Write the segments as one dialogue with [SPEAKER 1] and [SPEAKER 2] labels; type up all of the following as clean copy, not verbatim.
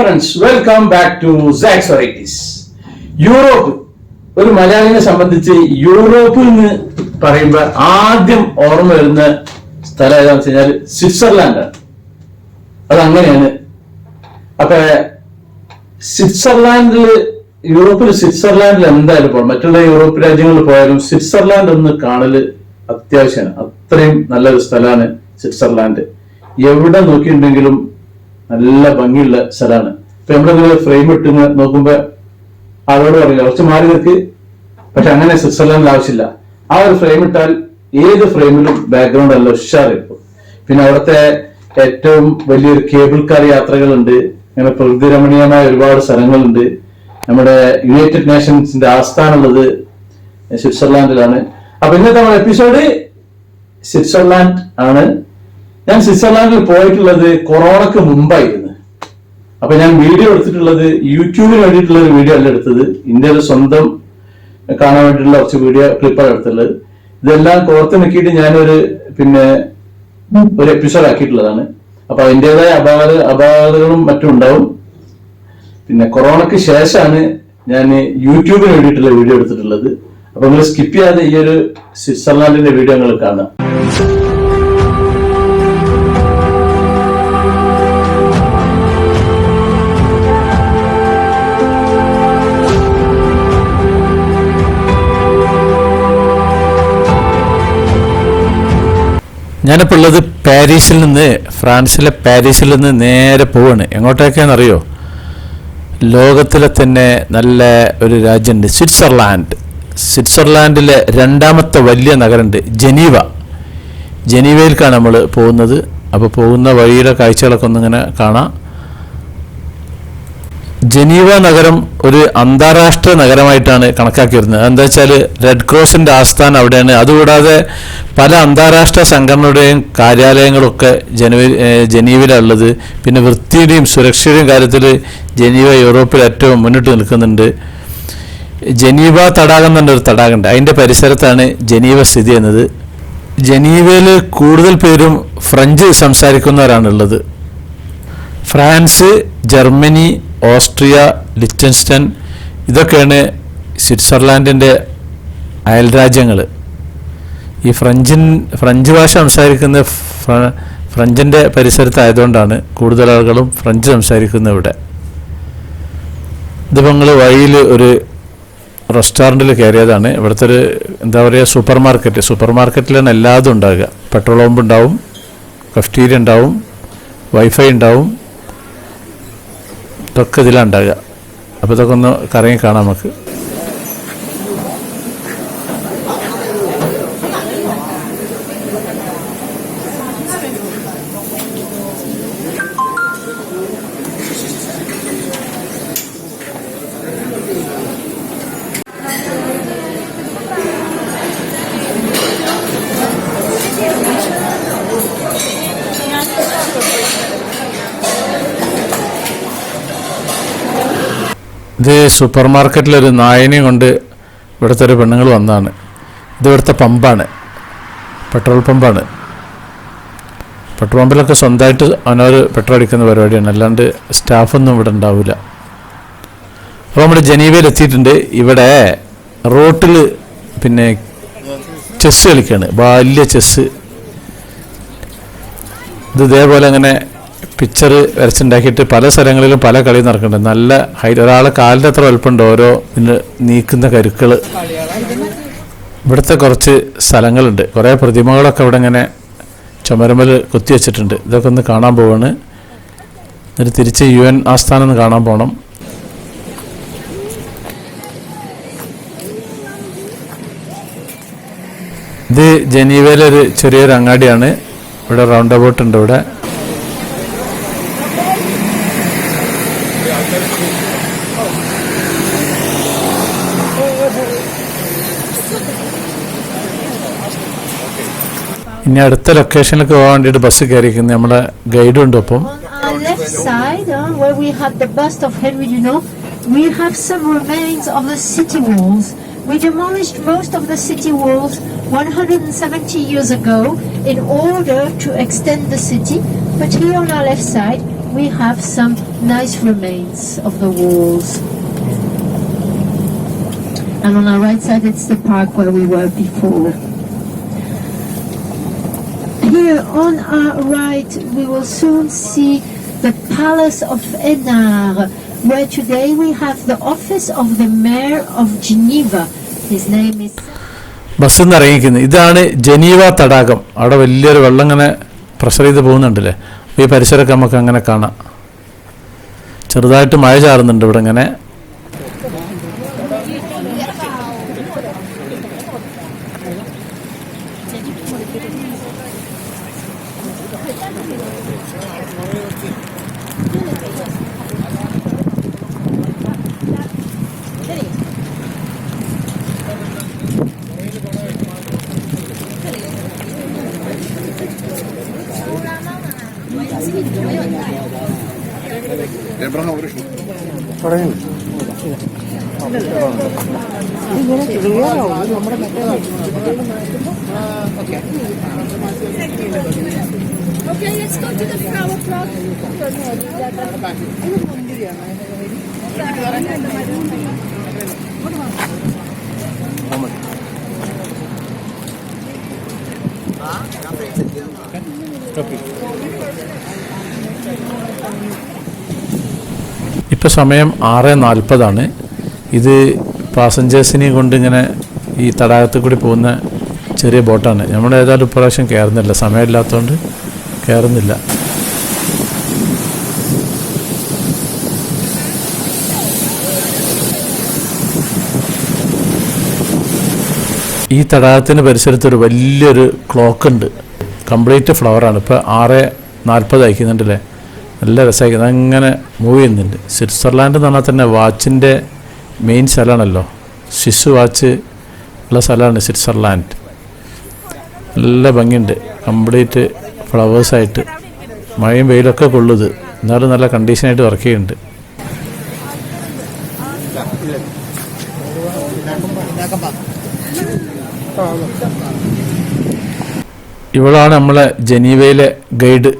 [SPEAKER 1] Friends, welcome back to Sax varieties. Europe, ഒരു മലയാളിനെ സംബന്ധിച്ച് യൂറോപ്പിൽ നിന്ന് പറയുമ്പോൾ ആദ്യം ഓർമ്മ വരുന്ന സ്ഥലം ഏതാണെന്ന് വെച്ച് കഴിഞ്ഞാൽ സ്വിറ്റ്സർലാൻഡാണ്. അതങ്ങനെയാണ്. അപ്പൊ യൂറോപ്പിൽ സ്വിറ്റ്സർലാൻഡിൽ എന്തായാലും പോകണം. മറ്റുള്ള യൂറോപ്പ് രാജ്യങ്ങളിൽ പോയാലും സ്വിറ്റ്സർലാൻഡ് ഒന്ന് കാണല് അത്യാവശ്യമാണ്. അത്രയും നല്ലൊരു സ്ഥലമാണ് സ്വിറ്റ്സർലാൻഡ്. എവിടെ നോക്കിയിട്ടുണ്ടെങ്കിലും നല്ല ഭംഗിയുള്ള സ്ഥലമാണ്. ഇപ്പൊ നമ്മളിങ്ങനെ ഫ്രെയിം ഇട്ട് നോക്കുമ്പോ ആളോട് പറയില്ല കുറച്ച് മാറി നിൽക്ക്, പക്ഷെ അങ്ങനെ സ്വിറ്റ്സർലാൻഡിൽ ആവശ്യമില്ല. ആ ഒരു ഫ്രെയിം ഇട്ടാൽ ഏത് ഫ്രെയിമിലും ബാക്ക്ഗ്രൗണ്ട് എല്ലാം ഉഷാറായിരിക്കും. പിന്നെ അവിടുത്തെ ഏറ്റവും വലിയൊരു കേബിൾ കാർ യാത്രകളുണ്ട്. അങ്ങനെ പ്രകൃതി രമണീയമായ ഒരുപാട് സ്ഥലങ്ങളുണ്ട്. നമ്മുടെ യുണൈറ്റഡ് നേഷൻസിന്റെ ആസ്ഥാനമുള്ളത് സ്വിറ്റ്സർലാൻഡിലാണ്. അപ്പൊ ഇന്നത്തെ നമ്മുടെ എപ്പിസോഡ് സ്വിറ്റ്സർലാൻഡ് ആണ്. ഞാൻ സ്വിറ്റ്സർലാൻഡിൽ പോയിട്ടുള്ളത് കൊറോണക്ക് മുമ്പായിരുന്നു. അപ്പൊ ഞാൻ വീഡിയോ എടുത്തിട്ടുള്ളത് യൂട്യൂബിന് വേണ്ടിയിട്ടുള്ള ഒരു വീഡിയോ അല്ല എടുത്തത്. ഇന്ത്യയിൽ സ്വന്തം കാണാൻ വേണ്ടിയിട്ടുള്ള കുറച്ച് വീഡിയോ ക്ലിപ്പാണ് എടുത്തുള്ളത്. ഇതെല്ലാം കോർത്തിണക്കിയിട്ട് ഞാനൊരു ഒരു എപ്പിസോഡ് ആക്കിയിട്ടുള്ളതാണ്. അപ്പൊ അതിൻ്റെതായ അപാകതകളും മറ്റും ഉണ്ടാവും. പിന്നെ കൊറോണക്ക് ശേഷമാണ് ഞാൻ യൂട്യൂബിന് വേണ്ടിയിട്ടുള്ള വീഡിയോ എടുത്തിട്ടുള്ളത്. അപ്പൊ നിങ്ങൾ സ്കിപ്പ് ചെയ്യാതെ ഈ ഒരു സ്വിറ്റ്സർലാൻഡിന്റെ വീഡിയോ നിങ്ങൾ കാണാം. ഞാനിപ്പോൾ ഉള്ളത് ഫ്രാൻസിലെ പാരീസിൽ നിന്ന് നേരെ പോവാണ്. എങ്ങോട്ടേക്കാണെന്നറിയോ? ലോകത്തിലെ തന്നെ നല്ല ഒരു രാജ്യമുണ്ട്, സ്വിറ്റ്സർലാൻഡിലെ രണ്ടാമത്തെ വലിയ നഗരമുണ്ട് ജനീവയിലേക്കാണ് നമ്മൾ പോകുന്നത്. അപ്പോൾ പോകുന്ന വഴിയുടെ കാഴ്ചകളൊക്കെ ഒന്നിങ്ങനെ കാണാം. ജനീവ നഗരം ഒരു അന്താരാഷ്ട്ര നഗരമായിട്ടാണ് കണക്കാക്കി വരുന്നത്. എന്താ വെച്ചാൽ റെഡ് ക്രോസിന്റെ ആസ്ഥാനം അവിടെയാണ്. അതുകൂടാതെ പല അന്താരാഷ്ട്ര സംഘടനകളുടെയും കാര്യാലയങ്ങളൊക്കെ ജനീവയിലുള്ളത്. പിന്നെ വൃത്തിയുടെയും സുരക്ഷയുടെയും കാര്യത്തിൽ ജനീവ യൂറോപ്പിൽ ഏറ്റവും മുന്നിട്ട് നിൽക്കുന്നുണ്ട്. ജനീവ തടാകം എന്ന് പറഞ്ഞൊരു തടാകമുണ്ട്. അതിൻ്റെ പരിസരത്താണ് ജനീവ സ്ഥിതി ചെയ്യുന്നത്. ജനീവയിൽ കൂടുതൽ പേരും ഫ്രഞ്ച് സംസാരിക്കുന്നവരാണുള്ളത്. ഫ്രാൻസ്, ജർമ്മനി, ഓസ്ട്രിയ, ലിച്ചൻസ്റ്റൈൻ ഇതൊക്കെയാണ് സ്വിറ്റ്സർലാൻഡിൻ്റെ അയൽരാജ്യങ്ങൾ. ഈ ഫ്രഞ്ച് ഭാഷ സംസാരിക്കുന്ന ഫ്രഞ്ചിൻ്റെ പരിസരത്തായതുകൊണ്ടാണ് കൂടുതൽ ആളുകളും ഫ്രഞ്ച് സംസാരിക്കുന്നത് ഇവിടെ. ഇതിപ്പോൾ നിങ്ങൾ വഴിയിൽ ഒരു റെസ്റ്റോറൻറ്റിൽ കയറിയതാണ്. ഇവിടുത്തെ ഒരു സൂപ്പർ മാർക്കറ്റിലാണ് എല്ലാതും ഉണ്ടാകുക. പെട്രോൾ പമ്പ് ഉണ്ടാവും, കഫ്റ്റീരിയ ഉണ്ടാവും, വൈഫൈ ഉണ്ടാവും, ഇതൊക്കെ ഇതിലാണ് ഉണ്ടാകുക. അപ്പോൾ ഇതൊക്കെ ഒന്ന് കറങ്ങി കാണാം നമുക്ക്. ഇത് സൂപ്പർ മാർക്കറ്റിലൊരു നായനെയും കൊണ്ട് ഇവിടുത്തെ ഒരു പെണ്ണുങ്ങൾ വന്നതാണ്. ഇത് ഇവിടുത്തെ പമ്പാണ്, പെട്രോൾ പമ്പാണ്. പെട്രോൾ പമ്പിലൊക്കെ സ്വന്തമായിട്ട് അവനവർ പെട്രോൾ അടിക്കുന്ന പരിപാടിയാണ്, അല്ലാണ്ട് സ്റ്റാഫൊന്നും ഇവിടെ ഉണ്ടാവില്ല. അപ്പോൾ നമ്മൾ ജനീവയിൽ എത്തിയിട്ടുണ്ട്. ഇവിടെ റോട്ടിൽ ചെസ്സ് കളിക്കുകയാണ്, വലിയ ചെസ്സ്. ഇത് ഇതേപോലെ അങ്ങനെ പിക്ചർ വരച്ചുണ്ടാക്കിയിട്ട് പല സ്ഥലങ്ങളിലും പല കളി നടക്കുന്നുണ്ട്. നല്ല ഹൈറ്റ്, ഒരാളെ കാലിൻ്റെ അത്ര വലുപ്പമുണ്ട് ഓരോ നീക്കുന്ന കരുക്കൾ. ഇവിടുത്തെ കുറച്ച് സ്ഥലങ്ങളുണ്ട്, കുറേ പ്രതിമകളൊക്കെ ഇവിടെ ഇങ്ങനെ ചുമരുമൽ കൊത്തിവെച്ചിട്ടുണ്ട്. ഇതൊക്കെ ഒന്ന് കാണാൻ പോവാണ്. എന്നിട്ട് തിരിച്ച് UN ആസ്ഥാനം ഒന്ന് കാണാൻ പോകണം. ഇത് ജനീവയിലൊരു ചെറിയൊരു അങ്ങാടിയാണ്. ഇവിടെ റൗണ്ട് അബൌട്ട് ഉണ്ട്. ഇവിടെ ഇനി അടുത്ത ലൊക്കേഷനിലേക്ക് പോകാൻ വേണ്ടിയിട്ട് ബസ് കയറിയിരിക്കുന്നത് നമ്മുടെ ഗൈഡും ഉണ്ട്. ഒപ്പം
[SPEAKER 2] We demolished most of the city walls 170 years ago in order to extend the city. But here on our left side, we have some nice remains of the walls. And on our right side, it's the park where we were before. Here on our right, we will soon see the Palace of Hénard, where today we have the office of the Mayor of Geneva. His name is...
[SPEAKER 3] ബസ്സിൽ നിന്ന് ഇറങ്ങിക്കുന്നത് ഇതാണ് Geneva തടാകം. അവിടെ വലിയൊരു വെള്ളം ഇങ്ങനെ pressure ചെയ്ത് പോകുന്നുണ്ടല്ലേ. ഈ പരിസരമൊക്കെ നമുക്ക് അങ്ങനെ കാണാം. ചെറുതായിട്ട് മഴ ചാറുന്നുണ്ട് ഇവിടെ ഇങ്ങനെ.
[SPEAKER 4] Okay, let's go to the flower plot.
[SPEAKER 3] ഇപ്പോൾ സമയം 6:40. ഇത് പാസഞ്ചേഴ്സിനെ കൊണ്ട് ഇങ്ങനെ ഈ തടാകത്തിൽ കൂടി പോകുന്ന ചെറിയ ബോട്ടാണ്. നമ്മൾ ഏതായാലും ഇപ്രാവശ്യം കയറുന്നില്ല, സമയമില്ലാത്തതുകൊണ്ട് കയറുന്നില്ല. ഈ തടാകത്തിന് പരിസരത്തൊരു വലിയൊരു ക്ലോക്ക് ഉണ്ട്. കംപ്ലീറ്റ് ഫ്ലവറാണ്. ഇപ്പോൾ 6:40 അയക്കുന്നുണ്ടല്ലേ. നല്ല രസമായിരിക്കും. അങ്ങനെ മൂവ് ചെയ്യുന്നുണ്ട്. സ്വിറ്റ്സർലാൻഡ് എന്ന് പറഞ്ഞാൽ തന്നെ വാച്ചിൻ്റെ മെയിൻ സ്ഥലമാണല്ലോ. സ്വിസ് വാച്ച് ഉള്ള സ്ഥലമാണ് സ്വിറ്റ്സർലാൻഡ്. നല്ല ഭംഗിയുണ്ട്. കംപ്ലീറ്റ് ഫ്ലവേഴ്സായിട്ട് മഴയും വെയിലൊക്കെ കൊള്ളുത്. എന്നാലും നല്ല കണ്ടീഷനായിട്ട് വർക്ക് ചെയ്യുന്നുണ്ട്. ഇവളാണ് നമ്മളെ ജനീവയിലെ ഗൈഡ്.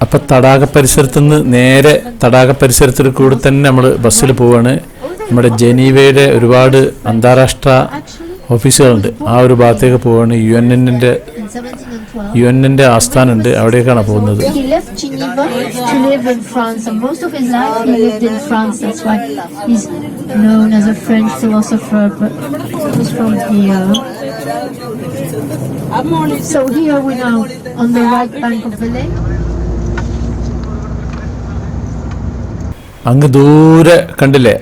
[SPEAKER 3] അപ്പം തടാക പരിസരത്തു നിന്ന് നേരെ തടാക പരിസരത്തിൽ കൂടെ തന്നെ നമ്മൾ ബസ്സിൽ പോവാണ്. നമ്മുടെ ജനീവയുടെ ഒരുപാട് അന്താരാഷ്ട്ര ഓഫീസുകളുണ്ട്. ആ ഒരു ഭാഗത്തേക്ക് പോവാണ്. UN-ന്റെ ആസ്ഥാനമുണ്ട്. അവിടേക്കാണ് പോകുന്നത്.
[SPEAKER 2] He left Geneva to live in France, and most of his life he lived in France. That's why he's known as a French philosopher, but he's from here. So here we now on the right bank of the lake.
[SPEAKER 3] അങ്ങ് ദൂരെ കണ്ടില്ലേ,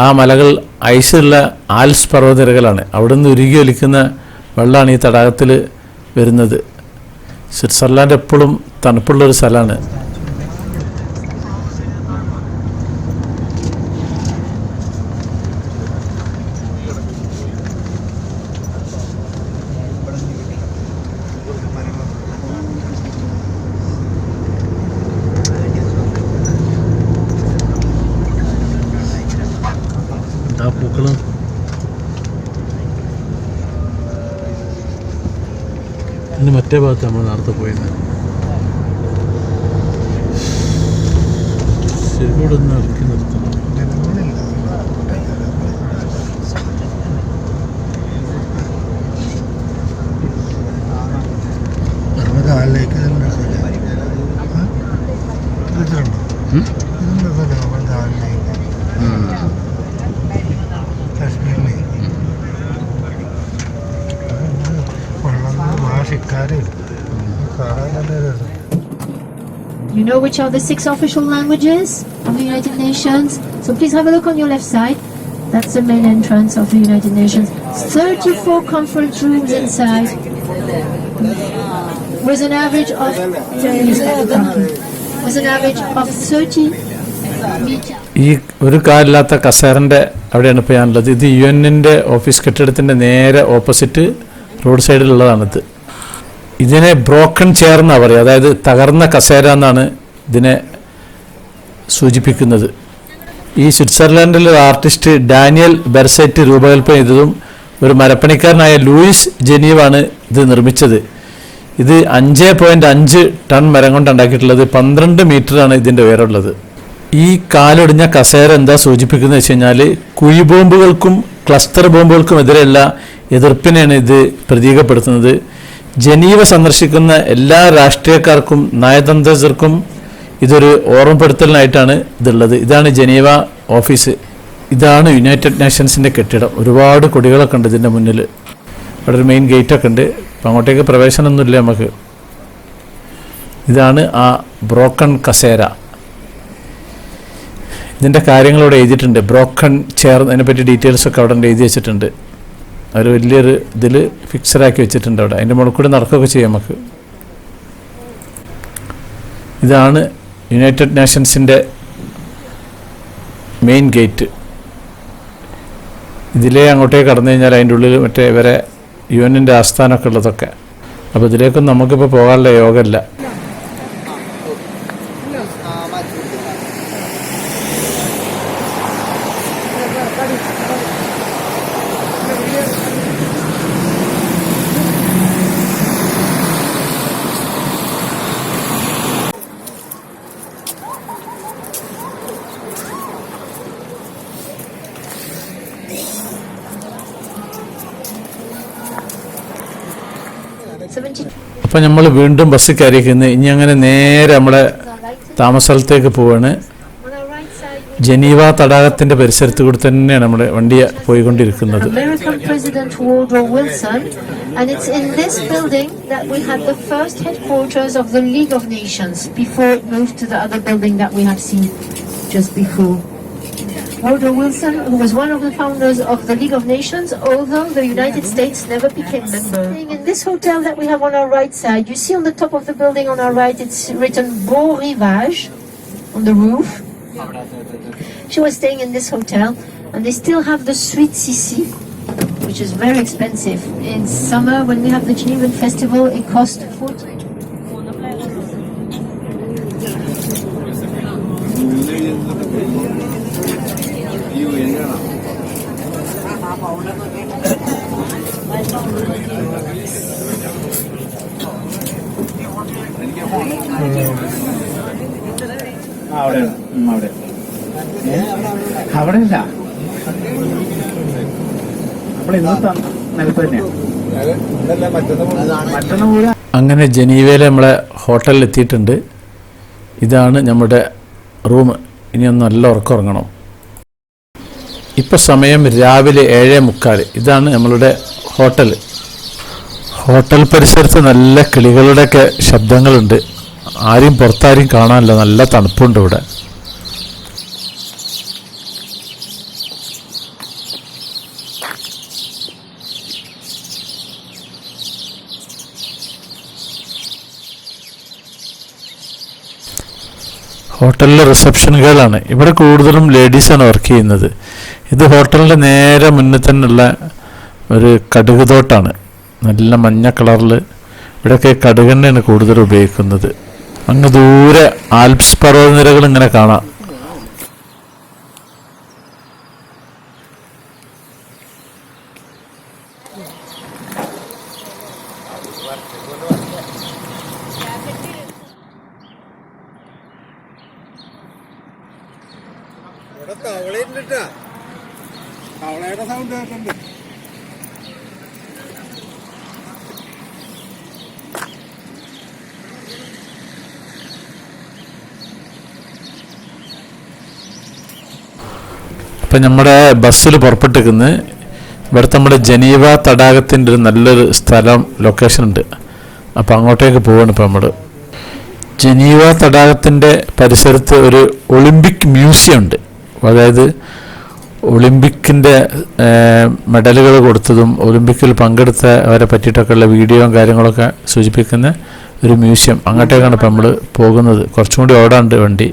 [SPEAKER 3] ആ മലകൾ ഐസുള്ള ആൽസ് പർവ്വതനിരകളാണ്. അവിടെ നിന്ന് ഉരുകി ഒലിക്കുന്ന വെള്ളമാണ് ഈ തടാകത്തിൽ വരുന്നത്. സ്വിറ്റ്സർലാൻഡ് എപ്പോഴും തണുപ്പുള്ളൊരു സ്ഥലമാണ്. ആ പൂക്കളും ഇന്ന് മറ്റേ ഭാഗത്ത് നമ്മൾ നേരത്തെ പോയത്. ശരിക്കും ഇവിടെ ഒന്ന് ഇറക്കി നിർത്തണം.
[SPEAKER 2] You know which are the 6 official languages of the United Nations? So please have a look on your left side. That's the main entrance of the United Nations. 34 conference rooms inside, with an average of 30 meters.
[SPEAKER 3] ഈ ഒരു കാലില്ലാത്ത കസേരൻ്റെ അവിടെയാണ് ഇപ്പോൾ ഞാനുള്ളത്. ഇത് UN-ന്റെ office കെട്ടിടത്തിൻ്റെ നേരെ opposite road സൈഡിലുള്ളതാണിത്. ഇതിനെ broken chair എന്നാണ് പറയുക. അതായത് തകർന്ന കസേര എന്നാണ് ഇതിനെ സൂചിപ്പിക്കുന്നത്. ഈ സ്വിറ്റ്സർലാൻഡിലെ ആർട്ടിസ്റ്റ് ഡാനിയൽ ബെർസെറ്റ് രൂപകൽപ്പന ചെയ്തതും ഒരു മരപ്പണിക്കാരനായ ലൂയിസ് ജനീവാണ് ഇത് നിർമ്മിച്ചത്. ഇത് 5.5 ടൺ മരം കൊണ്ട് ഉണ്ടാക്കിയിട്ടുള്ളത്. 12 മീറ്ററാണ് ഇതിൻ്റെ ഉയരമുള്ളത്. ഈ കാലൊടിഞ്ഞ കസേര എന്താ സൂചിപ്പിക്കുന്നത് വെച്ച് കഴിഞ്ഞാൽ കുഴി ബോംബുകൾക്കും ക്ലസ്റ്റർ ബോംബുകൾക്കും എതിരെയുള്ള എതിർപ്പിനെയാണ് ഇത് പ്രതീകപ്പെടുത്തുന്നത്. ജനീവ സന്ദർശിക്കുന്ന എല്ലാ രാഷ്ട്രീയക്കാർക്കും നയതന്ത്രജ്ഞർക്കും ഇതൊരു ഓർമ്മപ്പെടുത്തലിനായിട്ടാണ് ഇതുള്ളത്. ഇതാണ് ജനീവ ഓഫീസ്. ഇതാണ് യുണൈറ്റഡ് നേഷൻസിൻ്റെ കെട്ടിടം. ഒരുപാട് കൊടികളൊക്കെ ഉണ്ട് ഇതിൻ്റെ മുന്നിൽ. അവിടെ ഒരു മെയിൻ ഗേറ്റൊക്കെ ഉണ്ട്. അപ്പം അങ്ങോട്ടേക്ക് പ്രവേശനമൊന്നുമില്ല നമുക്ക്. ഇതാണ് ആ ബ്രോക്കൺ കസേര. ഇതിൻ്റെ കാര്യങ്ങളിവിടെ എഴുതിയിട്ടുണ്ട്. ബ്രോക്കൺ ചെയർ, അതിനെപ്പറ്റി ഡീറ്റെയിൽസൊക്കെ അവിടെ എഴുതി വെച്ചിട്ടുണ്ട്. ഒരു വലിയൊരു ഇതിൽ ഫിക്സഡാക്കി വെച്ചിട്ടുണ്ട് അവിടെ. അതിൻ്റെ മുകളിൽ കൂടി നടക്കുകയൊക്കെ ചെയ്യാം നമുക്ക്. ഇതാണ് യുണൈറ്റഡ് നേഷൻസിൻ്റെ മെയിൻ ഗേറ്റ്. ഇതിലേ അങ്ങോട്ടേക്ക് കടന്നു കഴിഞ്ഞാൽ അതിൻ്റെ ഉള്ളിൽ മറ്റേ ഇവരെ UN-ൻ്റെ ആസ്ഥാനമൊക്കെ ഉള്ളതൊക്കെ. അപ്പോൾ ഇതിലേക്കൊന്നും നമുക്കിപ്പോൾ പോകാനുള്ള യോഗമില്ല. അപ്പം നമ്മൾ വീണ്ടും ബസ് കയറിയിരിക്കുന്നത്. ഇനി അങ്ങനെ നേരെ നമ്മളെ താമസ സ്ഥലത്തേക്ക് പോവാണ്. ജനീവ തടാകത്തിൻ്റെ പരിസരത്ത് കൂടി തന്നെയാണ് നമ്മുടെ വണ്ടി പോയിക്കൊണ്ടിരിക്കുന്നത്.
[SPEAKER 2] American President Woodrow Wilson, and it's in this building that we had the first headquarters of the League of Nations before it moved to the other building that we have seen just before. Woodrow Wilson, who was one of the founders of the League of Nations, although the United States never became member. In this hotel that we have on our right side, you see on the top of the building on our right, it's written Beau Rivage on the roof. She was staying in this hotel, and they still have the Suite Sissi, which is very expensive. In summer, when we have the Genevan Festival, it costs 40.
[SPEAKER 5] അവിടെ ഇല്ല. അപ്പോൾ ഇന്നത്തെ നിലത്ത് തന്നെയാണ്. മറ്റൊന്നും കൂടെ.
[SPEAKER 3] അങ്ങനെ ജനീവയിൽ നമ്മളെ ഹോട്ടലിൽ എത്തിയിട്ടുണ്ട്. ഇതാണ് നമ്മുടെ റൂം. ഇനി ഒന്ന് നല്ല ഉറക്കമുറങ്ങണം. ഇപ്പോൾ സമയം രാവിലെ 7:45. ഇതാണ് നമ്മളുടെ ഹോട്ടൽ. ഹോട്ടൽ പരിസരത്ത് നല്ല കിളികളുടെയൊക്കെ ശബ്ദങ്ങളുണ്ട്. ആരെയും പുറത്താരെയും കാണാനില്ല. നല്ല തണുപ്പുണ്ട് ഇവിടെ. ഹോട്ടലിലെ റിസപ്ഷനുകളാണ്. ഇവിടെ കൂടുതലും ലേഡീസാണ് വർക്ക് ചെയ്യുന്നത്. ഇത് ഹോട്ടലിൻ്റെ നേരെ മുന്നിൽ തന്നെയുള്ള ഒരു കടുക് തോട്ടാണ്. നല്ല മഞ്ഞ കളറിൽ. ഇവിടെയൊക്കെ കടുകെണ്ണയാണ് കൂടുതൽ ഉപയോഗിക്കുന്നത്. അങ്ങ് ദൂരെ ആൽപ്സ് പർവ്വതനിരകൾ ഇങ്ങനെ കാണാം.
[SPEAKER 5] അവളയുടെ സൗണ്ട് കേൾക്കുന്നുണ്ട്.
[SPEAKER 3] അപ്പം നമ്മുടെ ബസ്സിൽ പുറപ്പെട്ടിരിക്കുന്നത് ഇവിടുത്തെ നമ്മുടെ ജനീവ തടാകത്തിൻ്റെ ഒരു നല്ലൊരു സ്ഥലം ലൊക്കേഷൻ ഉണ്ട്. അപ്പം അങ്ങോട്ടേക്ക് പോവാണ് ഇപ്പം നമ്മൾ. ജനീവ തടാകത്തിൻ്റെ പരിസരത്ത് ഒരു ഒളിമ്പിക് മ്യൂസിയം ഉണ്ട്. അതായത് ഒളിമ്പിക്കിൻ്റെ മെഡലുകൾ കൊടുത്തതും ഒളിമ്പിക്കിൽ പങ്കെടുത്തവരെ പറ്റിയിട്ടൊക്കെയുള്ള വീഡിയോയും കാര്യങ്ങളൊക്കെ സൂചിപ്പിക്കുന്ന ഒരു മ്യൂസിയം. അങ്ങോട്ടേക്കാണ് ഇപ്പം നമ്മൾ പോകുന്നത്. കുറച്ചും കൂടി ഓടാണ്ട് വണ്ടി.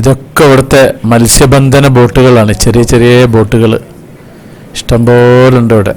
[SPEAKER 3] ഇതൊക്കെ ഇവിടുത്തെ മത്സ്യബന്ധന ബോട്ടുകളാണ്. ചെറിയ ചെറിയ ബോട്ടുകൾ ഇഷ്ടംപോലെ ഉണ്ട് ഇവിടെ.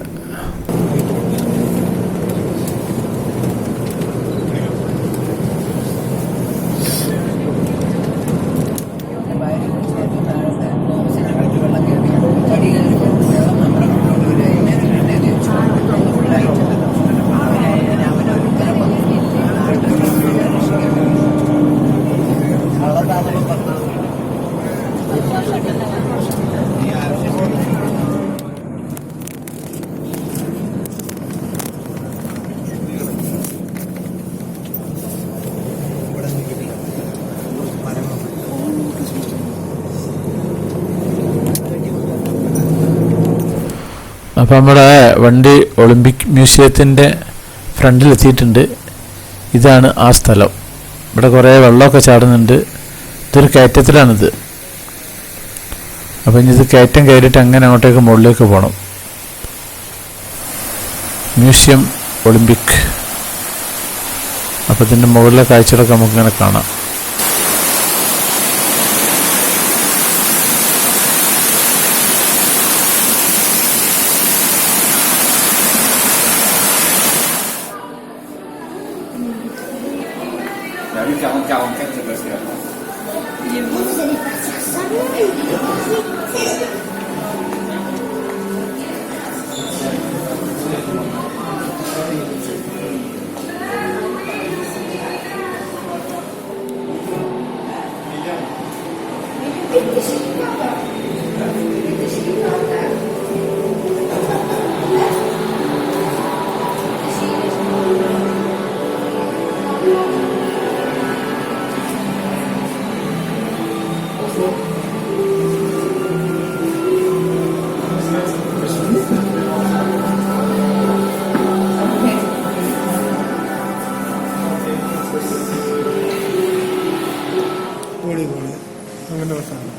[SPEAKER 3] അപ്പോൾ നമ്മുടെ വണ്ടി ഒളിമ്പിക് മ്യൂസിയത്തിൻ്റെ ഫ്രണ്ടിലെത്തിയിട്ടുണ്ട്. ഇതാണ് ആ സ്ഥലം. ഇവിടെ കുറേ വെള്ളമൊക്കെ ചാടുന്നുണ്ട്. ഇതൊരു കയറ്റത്തിലാണിത്. അപ്പം ഇനി ഇത് കയറ്റം കയറിയിട്ട് അങ്ങനെ അങ്ങോട്ടേക്ക് മുകളിലേക്ക് പോകണം. Museum Olympic. അപ്പോൾ ഇതിൻ്റെ മുകളിലെ കാഴ്ചകളൊക്കെ നമുക്കിങ്ങനെ കാണാം.
[SPEAKER 5] അങ്ങനെ രസമാണ്.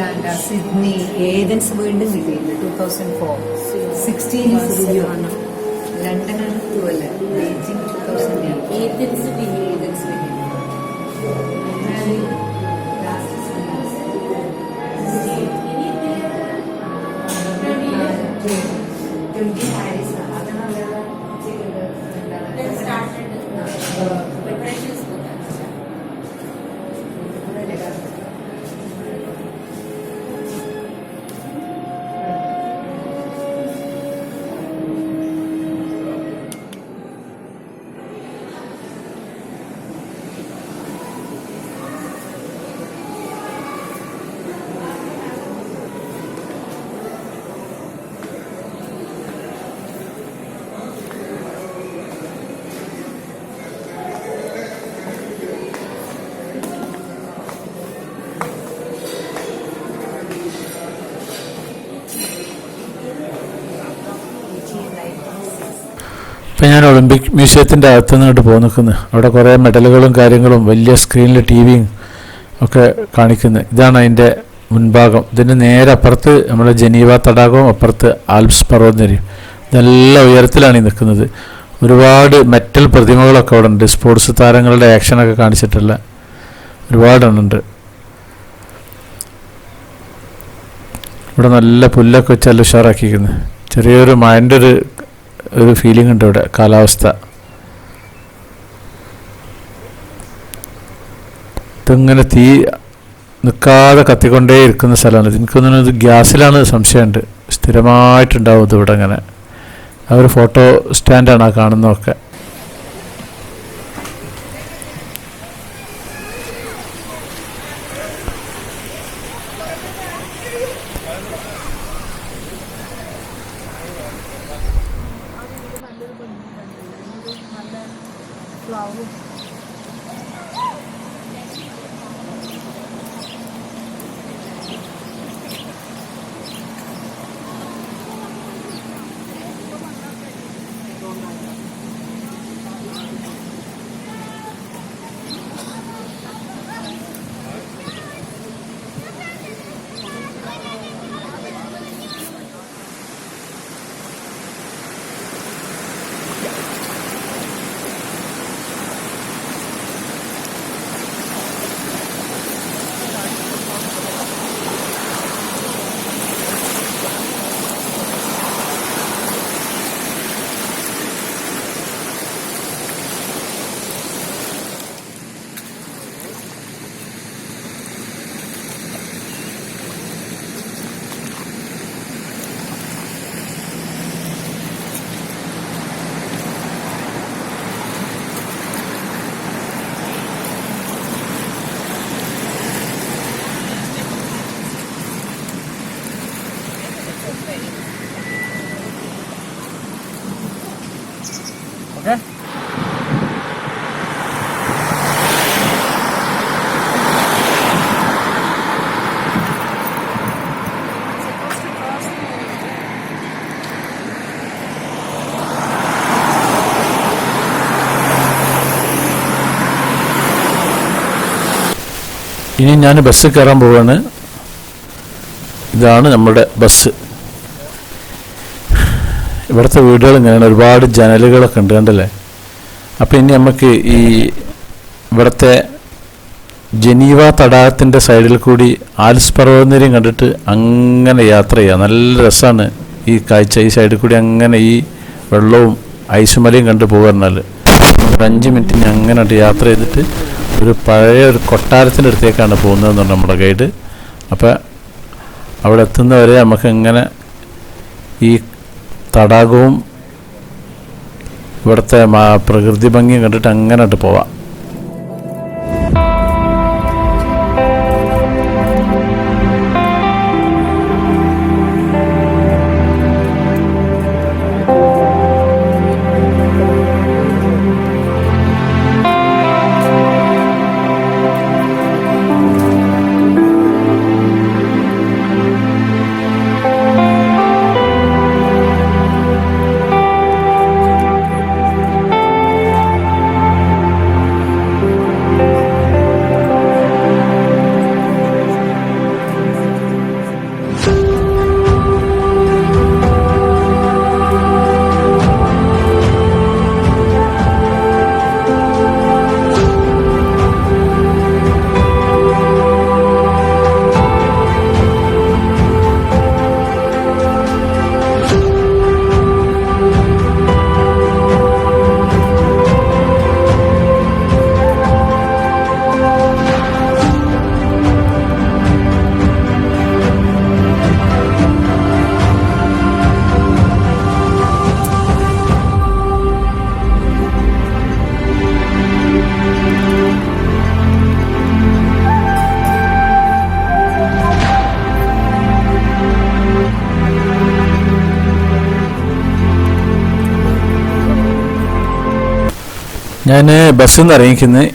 [SPEAKER 6] Atlanta, Sydney, Athens വീണ്ടും കിട്ടിയിട്ടുണ്ട് 2004. 16 is Rio. London ആണ് 12. Beijing 2008. Athens പിന്നെ last is Paris. അതാണ് preparations.
[SPEAKER 3] ഇപ്പം ഞാൻ ഒളിമ്പിക് മ്യൂസിയത്തിൻ്റെ അകത്ത് നിന്നിട്ട് പോയി നിൽക്കുന്നത്. അവിടെ കുറേ മെഡലുകളും കാര്യങ്ങളും വലിയ സ്ക്രീനിൽ ടി വിയും ഒക്കെ കാണിക്കുന്നത്. ഇതാണ് അതിൻ്റെ മുൻഭാഗം. ഇതിൻ്റെ നേരെ അപ്പുറത്ത് നമ്മുടെ ജനീവ തടാകവും അപ്പുറത്ത് ആൽപ്സ് പർവ്വതനിരയും. ഇതെല്ലാം ഉയരത്തിലാണ് ഈ നിൽക്കുന്നത്. ഒരുപാട് മെറ്റൽ പ്രതിമകളൊക്കെ അവിടെ ഉണ്ട്. സ്പോർട്സ് താരങ്ങളുടെ ആക്ഷനൊക്കെ കാണിച്ചിട്ടുള്ള ഒരുപാടെണ്ണുണ്ട്. ഇവിടെ നല്ല പുല്ലൊക്കെ വെച്ച് നല്ല ഉഷാറാക്കിയിരിക്കുന്നത്. ചെറിയൊരു മഴൻ്റെ ഒരു ഒരു ഫീലിംഗ് ഉണ്ട് ഇവിടെ. കാലാവസ്ഥ ഇതിങ്ങനെ തീ നിൽക്കാതെ കത്തിക്കൊണ്ടേ ഇരിക്കുന്ന സ്ഥലമാണ്. എനിക്കൊന്നും ഇത് ഗ്യാസിലാണ് സംശയമുണ്ട്. സ്ഥിരമായിട്ടുണ്ടാവും ഇതിവിടെ ഇങ്ങനെ. ആ ഒരു ഫോട്ടോ സ്റ്റാൻഡാണ് ആ കാണുന്നതൊക്കെ. ഇനി ഞാൻ ബസ് കയറാൻ പോവാണ്. ഇതാണ് നമ്മുടെ ബസ്. ഇവിടുത്തെ വീടുകൾ ഇങ്ങനെയാണ്, ഒരുപാട് ജനലുകളൊക്കെ ഉണ്ട്, കണ്ടല്ലേ. അപ്പം ഇനി നമുക്ക് ഈ ഇവിടുത്തെ ജനീവ തടാകത്തിൻ്റെ സൈഡിൽ കൂടി ആൽപ്സ് പർവ്വതനിരയും കണ്ടിട്ട് അങ്ങനെ യാത്ര ചെയ്യാം. നല്ല രസമാണ് ഈ കാഴ്ച. ഈ സൈഡിൽ കൂടി അങ്ങനെ ഈ വെള്ളവും ഐസുമലയും കണ്ടു പോകാറുണ്ടാൽ ഒരു 5 മിനിറ്റ് അങ്ങനെ യാത്ര ചെയ്തിട്ട് ഒരു പഴയ ഒരു കൊട്ടാരത്തിൻ്റെ അടുത്തേക്കാണ് പോകുന്നതെന്ന് പറഞ്ഞു നമ്മുടെ ഗൈഡ്. അപ്പോൾ അവിടെ എത്തുന്നവരെ നമുക്ക് ഇങ്ങനെ ഈ തടാകവും ഇവിടുത്തെ പ്രകൃതി ഭംഗിയും കണ്ടിട്ട് അങ്ങനെ പോവാം. ഞാൻ ബസ്സിൽ നിന്ന് ഇറങ്ങിക്കുന്നത്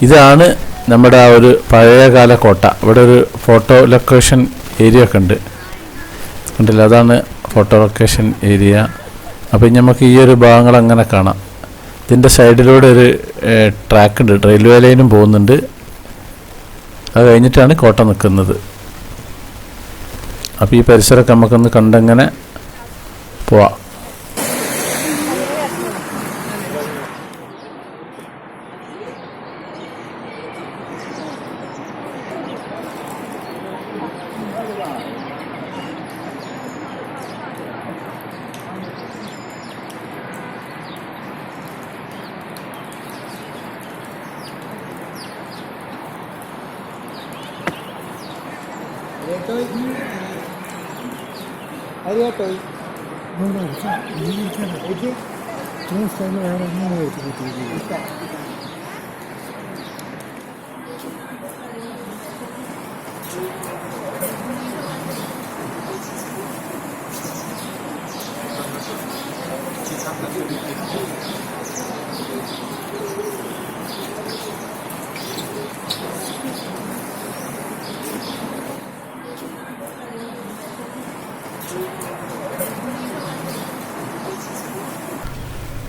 [SPEAKER 3] ഇതാണ് നമ്മുടെ ആ ഒരു പഴയകാല കോട്ട. ഇവിടെ ഒരു ഫോട്ടോ ലൊക്കേഷൻ ഏരിയ ഒക്കെ ഉണ്ട്, കണ്ടില്ല, അതാണ് ഫോട്ടോ ലൊക്കേഷൻ ഏരിയ. അപ്പം നമുക്ക് ഈ ഒരു ഭാഗങ്ങൾ അങ്ങനെ കാണാം. ഇതിൻ്റെ സൈഡിലൂടെ ഒരു ട്രാക്ക് ഉണ്ട്, റെയിൽവേ ലൈനും പോകുന്നുണ്ട്. അത് കഴിഞ്ഞിട്ടാണ് കോട്ട നിൽക്കുന്നത്. അപ്പോൾ ഈ പരിസരമൊക്കെ നമുക്കൊന്ന് കണ്ടങ്ങനെ പോവാം.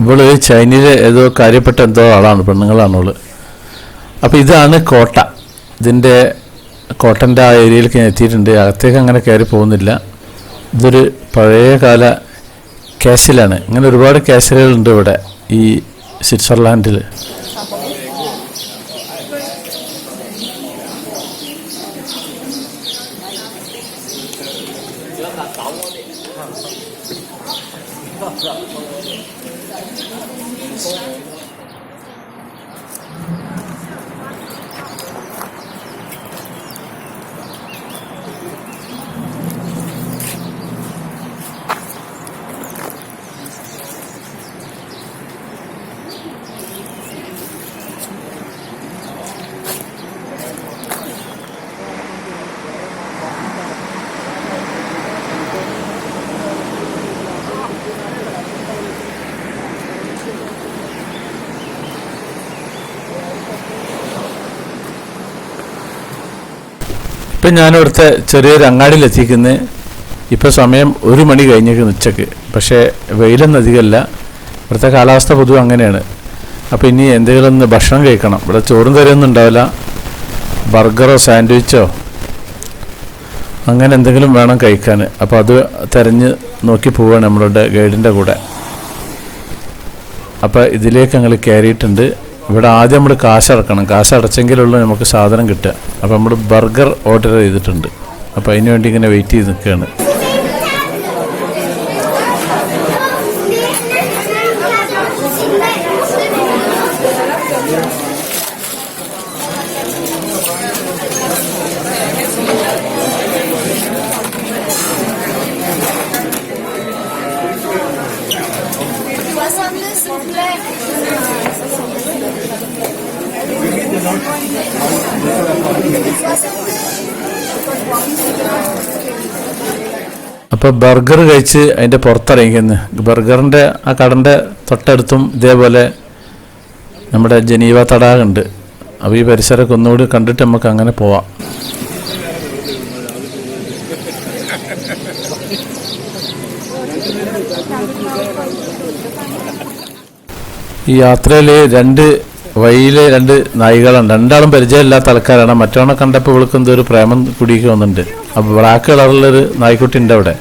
[SPEAKER 3] ഇവള് ചൈനയിലെ ഏതോ കാര്യപ്പെട്ട എന്തോ ആളാണ്, പെണ്ണുങ്ങളാണുള്ളു. അപ്പോൾ ഇതാണ് കോട്ട. ഇതിൻ്റെ കോട്ടൻ്റെ ആ ഏരിയയിലേക്ക് ഞാൻ എത്തിയിട്ടുണ്ട്. അകത്തേക്ക് അങ്ങനെ കയറി പോകുന്നില്ല. ഇതൊരു പഴയകാല കാസിലാണ്. ഇങ്ങനെ ഒരുപാട് കാസിലുകളുണ്ട് ഇവിടെ ഈ സ്വിറ്റ്സർലാൻഡിൽ. ഇപ്പം ഞാനിവിടുത്തെ ചെറിയൊരു അങ്ങാടിയിൽ എത്തിക്കുന്നത്. ഇപ്പോൾ സമയം 1 മണി കഴിഞ്ഞേക്കുന്നു ഉച്ചക്ക്. പക്ഷേ വെയിലൊന്നും അധികമല്ല. ഇവിടുത്തെ കാലാവസ്ഥ പൊതുവെ അങ്ങനെയാണ്. അപ്പോൾ ഇനി എന്തെങ്കിലും ഒന്ന് ഭക്ഷണം കഴിക്കണം. ഇവിടെ ചോറും കറിയൊന്നും ഉണ്ടാവില്ല. ബർഗറോ സാൻഡ്വിച്ചോ അങ്ങനെ എന്തെങ്കിലും വേണം കഴിക്കാൻ. അപ്പോൾ അത് തിരഞ്ഞ് നോക്കി പോവുകയാണ് നമ്മളുടെ ഗൈഡിൻ്റെ കൂടെ. അപ്പോൾ ഇതിലേക്ക് ഞങ്ങൾ കയറിയിട്ടുണ്ട്. ഇവിടെ ആദ്യം നമ്മൾ കാശടക്കണം. കാശടച്ചെങ്കിലുള്ളൂ നമുക്ക് സാധനം കിട്ടുക. അപ്പോൾ നമ്മൾ ബർഗർ ഓർഡർ ചെയ്തിട്ടുണ്ട്. അപ്പോൾ അതിന് വേണ്ടി ഇങ്ങനെ വെയിറ്റ് ചെയ്ത് നിൽക്കുകയാണ്. അപ്പോൾ ബർഗർ കഴിച്ച് അതിൻ്റെ പുറത്തിറങ്ങിക്കുന്നു. ബർഗറിൻ്റെ ആ കടൻ്റെ തൊട്ടടുത്തും ഇതേപോലെ നമ്മുടെ ജനീവ തടാകമുണ്ട്. അപ്പോൾ ഈ പരിസരമൊക്കെ ഒന്നുകൂടി കണ്ടിട്ട് നമുക്ക് അങ്ങനെ പോവാം. ഈ യാത്രയിൽ 2 വഴിയിലെ 2 നായികളുണ്ട്. രണ്ടാളും പരിചയമില്ലാത്ത ആൾക്കാരാണ്. മറ്റവണെ കണ്ടപ്പോൾ ഇവൾക്ക് എന്തോ ഒരു പ്രേമം കുടിക്ക് വന്നിട്ടുണ്ട്. അപ്പോൾ ബ്ലാക്ക് കളറിലൊരു നായ്ക്കുട്ടി ഉണ്ട് അവിടെ.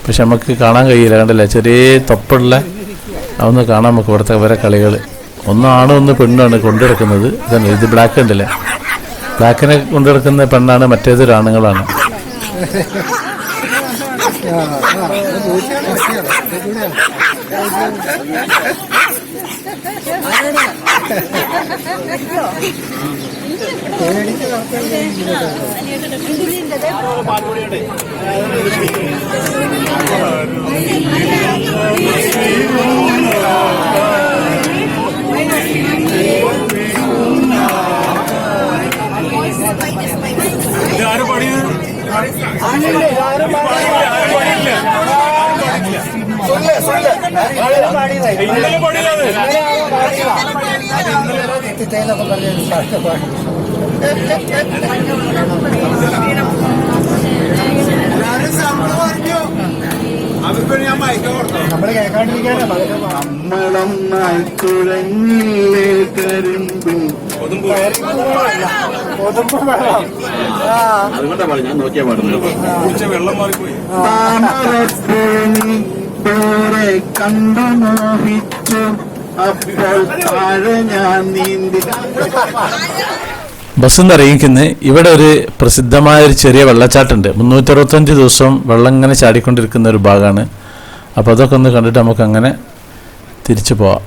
[SPEAKER 3] പക്ഷെ നമുക്ക് കാണാൻ കഴിയില്ല. കണ്ടില്ല, ചെറിയ തൊപ്പുള്ള അതൊന്ന് കാണാൻ നമുക്ക് ഇവിടുത്തെ വരെ കളികൾ. ഒന്ന് ആണും ഒന്ന് പെണ്ണാണ് കൊണ്ടുനടക്കുന്നത്. ഇതന്നെ, ഇത് ബ്ലാക്ക് ഉണ്ടല്ലേ, ബ്ലാക്കിനെ കൊണ്ടുനടക്കുന്ന പെണ്ണാണ്, മറ്റേതൊരു ആണുങ്ങളാണ്.
[SPEAKER 5] നമ്മള് കേൾക്കാണ്ടിരിക്കാനേ അതുകൊണ്ടാണ് ഞാൻ നോക്കിയാ പാടുന്നത്. വെള്ളം മാറിപ്പോയി. കണ്ടു മോഹിച്ചു അപ്പോൾ താഴെ ഞാൻ നീന്തി.
[SPEAKER 3] ബസ്സിൽ നിന്ന് ഇറങ്ങിക്കുന്നത് ഇവിടെ ഒരു പ്രസിദ്ധമായ ഒരു ചെറിയ വെള്ളച്ചാട്ടമുണ്ട്. 365 ദിവസം വെള്ളം ഇങ്ങനെ ചാടിക്കൊണ്ടിരിക്കുന്ന ഒരു ഭാഗമാണ്. അപ്പോൾ അതൊക്കെ ഒന്ന് കണ്ടിട്ട് നമുക്ക് അങ്ങനെ തിരിച്ചു പോവാം.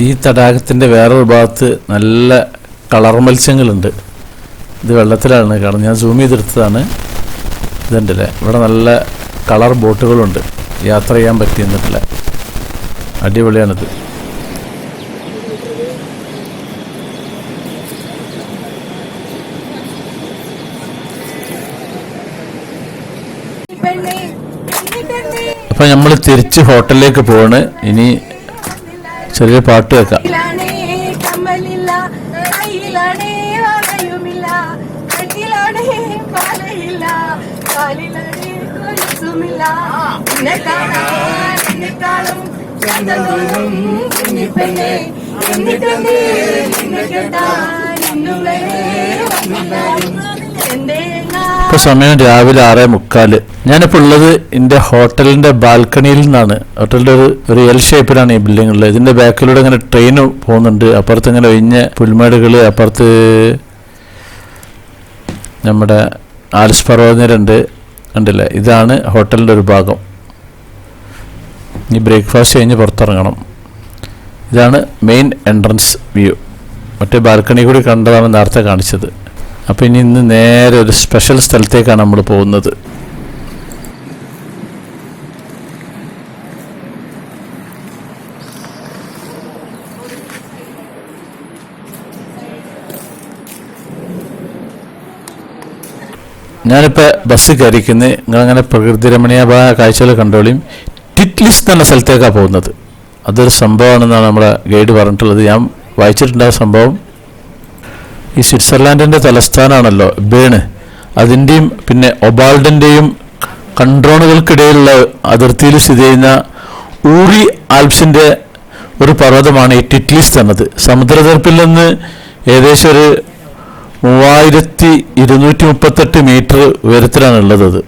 [SPEAKER 3] ഈ തടാകത്തിൻ്റെ വേറൊരു ഭാഗത്ത് നല്ല കളർ മത്സ്യങ്ങളുണ്ട്. ഇത് വെള്ളത്തിലാണ് കാണുന്നത്. ഞാൻ സൂം ചെയ്തെടുത്തതാണ്. ഇതുണ്ടല്ലേ, ഇവിടെ നല്ല കളർ ബോട്ടുകളുണ്ട്, യാത്ര ചെയ്യാൻ പറ്റിയെന്നിട്ടില്ല. അടിപൊളിയാണിത്. അപ്പം നമ്മൾ തിരിച്ച് ഹോട്ടലിലേക്ക് പോവാണ്. ഇനി ചെറിയ പാട്ട് കേൾക്കാം. ഇപ്പൊ സമയം രാവിലെ 6:45. ഞാനിപ്പോൾ ഉള്ളത് എൻ്റെ ഹോട്ടലിൻ്റെ ബാൽക്കണിയിൽ നിന്നാണ്. ഹോട്ടലിൻ്റെ ഒരു എൽ ഷേപ്പിലാണ് ഈ ബിൽഡിംഗ് ഉള്ളത്. ഇതിൻ്റെ ബാക്കിലൂടെ ഇങ്ങനെ ട്രെയിൻ പോകുന്നുണ്ട്. അപ്പുറത്ത് ഇങ്ങനെ ഒഴിഞ്ഞ പുൽമേടുകൾ, അപ്പുറത്ത് നമ്മുടെ ആൽസ് പർവ്വതനിരണ്ട് ഉണ്ടല്ലേ. ഇതാണ് ഹോട്ടലിൻ്റെ ഒരു ഭാഗം. ഇനി ബ്രേക്ക്ഫാസ്റ്റ് കഴിഞ്ഞ് പുറത്തിറങ്ങണം. ഇതാണ് മെയിൻ എൻട്രൻസ് വ്യൂ. മറ്റേ ബാൽക്കണി കൂടി കണ്ടതാണ് നേരത്തെ കാണിച്ചത്. അപ്പോൾ ഇന്ന് നേരെ ഒരു സ്പെഷ്യൽ സ്ഥലത്തേക്കാണ് നമ്മൾ പോകുന്നത്. ഞാനിപ്പോൾ ബസ് കയറിക്കുന്നത്. നിങ്ങളങ്ങനെ പ്രകൃതി രമണീയമായ കാഴ്ചകൾ കണ്ടോളിയും. ടിറ്റ്ലിസ് എന്ന സ്ഥലത്തേക്കാണ് പോകുന്നത്. അതൊരു സംഭവമാണെന്നാണ് നമ്മുടെ ഗൈഡ് പറഞ്ഞിട്ടുള്ളത്. ഞാൻ വായിച്ചിട്ടുണ്ട് ആ സംഭവം. ഈ സ്വിറ്റ്സർലാൻഡിൻ്റെ തലസ്ഥാനമാണല്ലോ ബേൺ. അതിൻ്റെയും പിന്നെ ഒബാൾഡിൻ്റെയും കൺട്രോണുകൾക്കിടയിലുള്ള അതിർത്തിയിൽ സ്ഥിതി ചെയ്യുന്ന ഊറി ആൽപ്സിൻ്റെ ഒരു പർവ്വതമാണ് ഈ ടിറ്റ്ലിസ് എന്നത്. സമുദ്രനിരപ്പിൽ നിന്ന് ഏകദേശം ഒരു 3238 മീറ്റർ ഉയരത്തിലാണുള്ളത്. അത്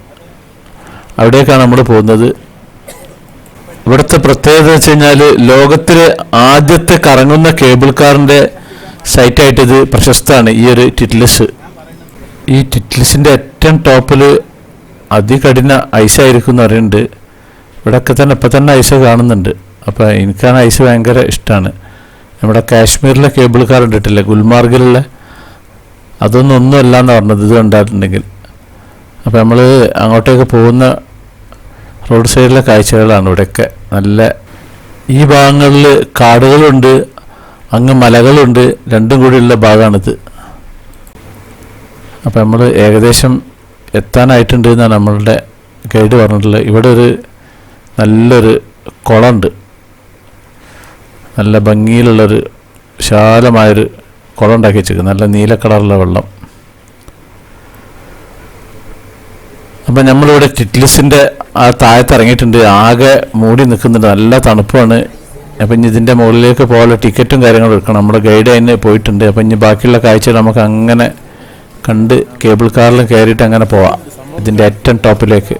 [SPEAKER 3] അവിടേക്കാണ് നമ്മൾ പോകുന്നത്. ഇവിടുത്തെ പ്രത്യേകത വെച്ച് കഴിഞ്ഞാൽ ലോകത്തിലെ ആദ്യത്തെ കറങ്ങുന്ന കേബിൾ കാറിൻ്റെ സൈറ്റായിട്ട് ഇത് പ്രശസ്തമാണ്, ഈ ഒരു ടിറ്റ്ലിസ്. ഈ ടിറ്റ്ലിസിൻ്റെ ഏറ്റവും ടോപ്പിൽ അതികഠിന ഐസായിരിക്കും എന്ന് പറയുന്നുണ്ട്. ഇവിടെയൊക്കെ തന്നെ ഇപ്പം തന്നെ ഐസ് കാണുന്നുണ്ട്. അപ്പോൾ എനിക്കാണ് ഐസ് ഭയങ്കര ഇഷ്ടമാണ്. നമ്മുടെ കാശ്മീരിലെ കേബിൾ കാർ ഇട്ടിട്ടില്ലേ, ഗുൽമാർഗിലുള്ള, ഒന്നും അല്ല എന്ന് പറഞ്ഞത് ഇത് കണ്ടിട്ടുണ്ടെങ്കിൽ. അപ്പോൾ നമ്മൾ അങ്ങോട്ടേക്ക് പോകുന്ന റോഡ് സൈഡിലെ കാഴ്ചകളാണ് ഇവിടെയൊക്കെ. നല്ല ഈ ഭാഗങ്ങളിൽ കാടുകളുണ്ട്, അങ്ങ് മലകളുണ്ട്, രണ്ടും കൂടിയുള്ള ഭാഗമാണിത്. അപ്പോൾ നമ്മൾ ഏകദേശം എത്താനായിട്ടുണ്ട് എന്നാണ് നമ്മളുടെ ഗൈഡ് പറഞ്ഞിട്ടുള്ളത്. ഇവിടെ ഒരു നല്ലൊരു കുളമുണ്ട്. നല്ല ഭംഗിയിലുള്ളൊരു വിശാലമായൊരു കുളം ഉണ്ടാക്കി വെച്ചിരിക്കുന്നത്, നല്ല നീല കളറുള്ള വെള്ളം. അപ്പം നമ്മളിവിടെ ടിറ്റ്ലിസിൻ്റെ ആ താഴത്ത് ഇറങ്ങിയിട്ടുണ്ട്. ആകെ മൂടി നിൽക്കുന്നുണ്ട്, നല്ല തണുപ്പാണ്. അപ്പം ഇനി ഇതിൻ്റെ മുകളിലേക്ക് പോകാനുള്ള ടിക്കറ്റും കാര്യങ്ങളും എടുക്കണം. നമ്മുടെ ഗൈഡ് അതിന് പോയിട്ടുണ്ട്. അപ്പം ഇനി ബാക്കിയുള്ള കാഴ്ചകൾ നമുക്ക് അങ്ങനെ കണ്ട് കേബിൾ കാറിലും കയറിയിട്ട് അങ്ങനെ പോവാം ഇതിൻ്റെ ഏറ്റവും ടോപ്പിലേക്ക്.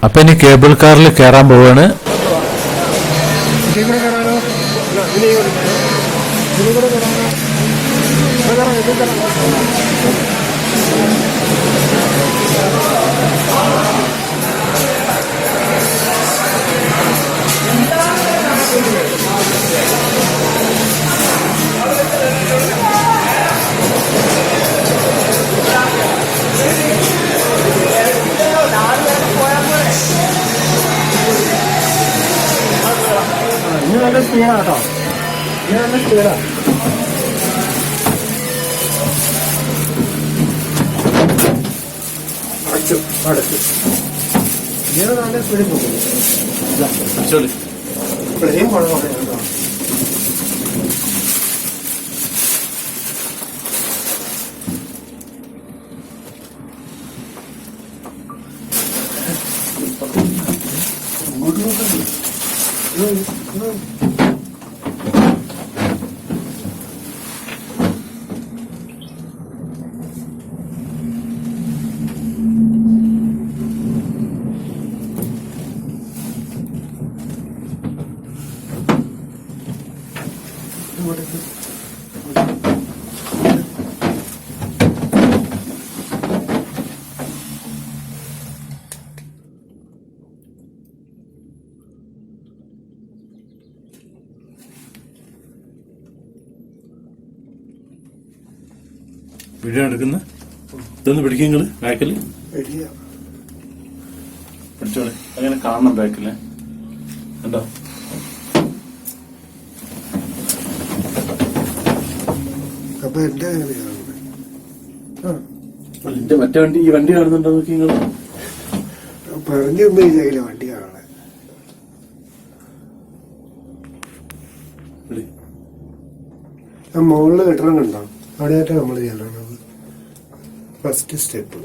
[SPEAKER 3] അപ്പം ഇനി കേബിൾ കാറിൽ കയറാൻ പോവാണ്.
[SPEAKER 7] സ്പീഡാട്ടോ, ഇത് നല്ല സ്പീഡാ. അടച്ചു ഇത് നല്ല സ്പീഡിൽ പോകും. ഇപ്പോഴേയും കുഴപ്പമില്ല കേട്ടോ.
[SPEAKER 3] വീഡിയോ എടുക്കുന്ന ഇതൊന്ന് പിടിക്കും നിങ്ങള് ബാക്കിൽ പിടിച്ചോളെ, അങ്ങനെ കാണണം ബാക്കില് കണ്ടോ.
[SPEAKER 7] അപ്പൊ എന്റെ
[SPEAKER 3] മറ്റേ വണ്ടി, ഈ വണ്ടി കാണുന്നുണ്ടോ നോക്കി നിങ്ങള്.
[SPEAKER 7] പറഞ്ഞു വിചാരിക്കില്ല വണ്ടി കാണാൻ. ആ മുകളില് കെട്ടണം കണ്ടോ, അവിടെയായിട്ട് നമ്മൾ ചെല്ലണത് ഫസ്റ്റ് സ്റ്റെപ്പ്.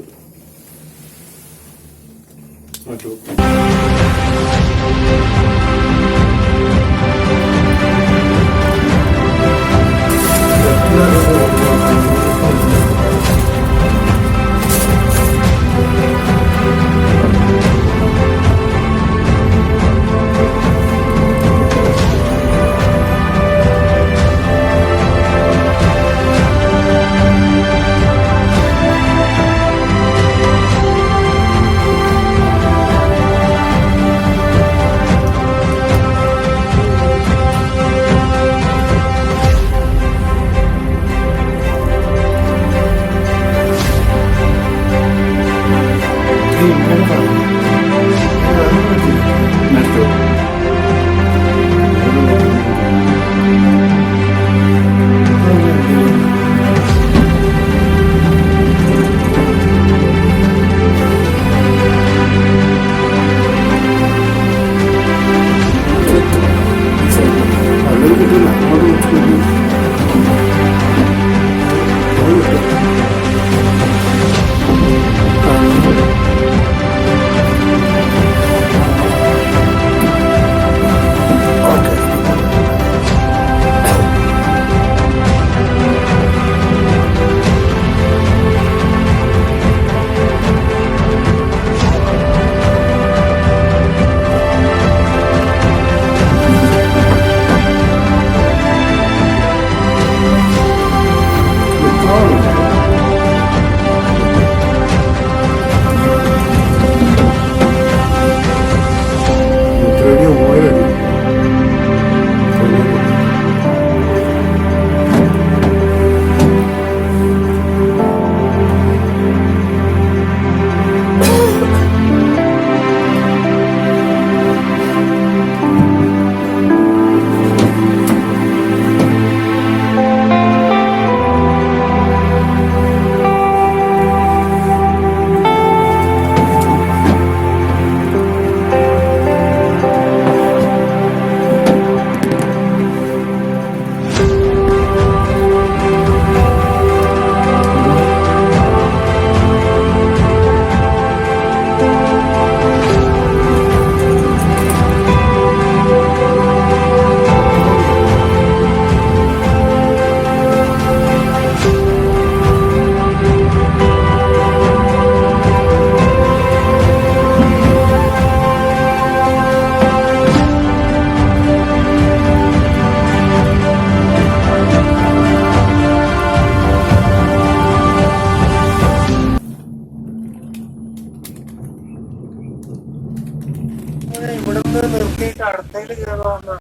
[SPEAKER 7] ഇവിടുന്ന് നിർത്തിയിട്ട് അടുത്തേക്ക് കയറുന്ന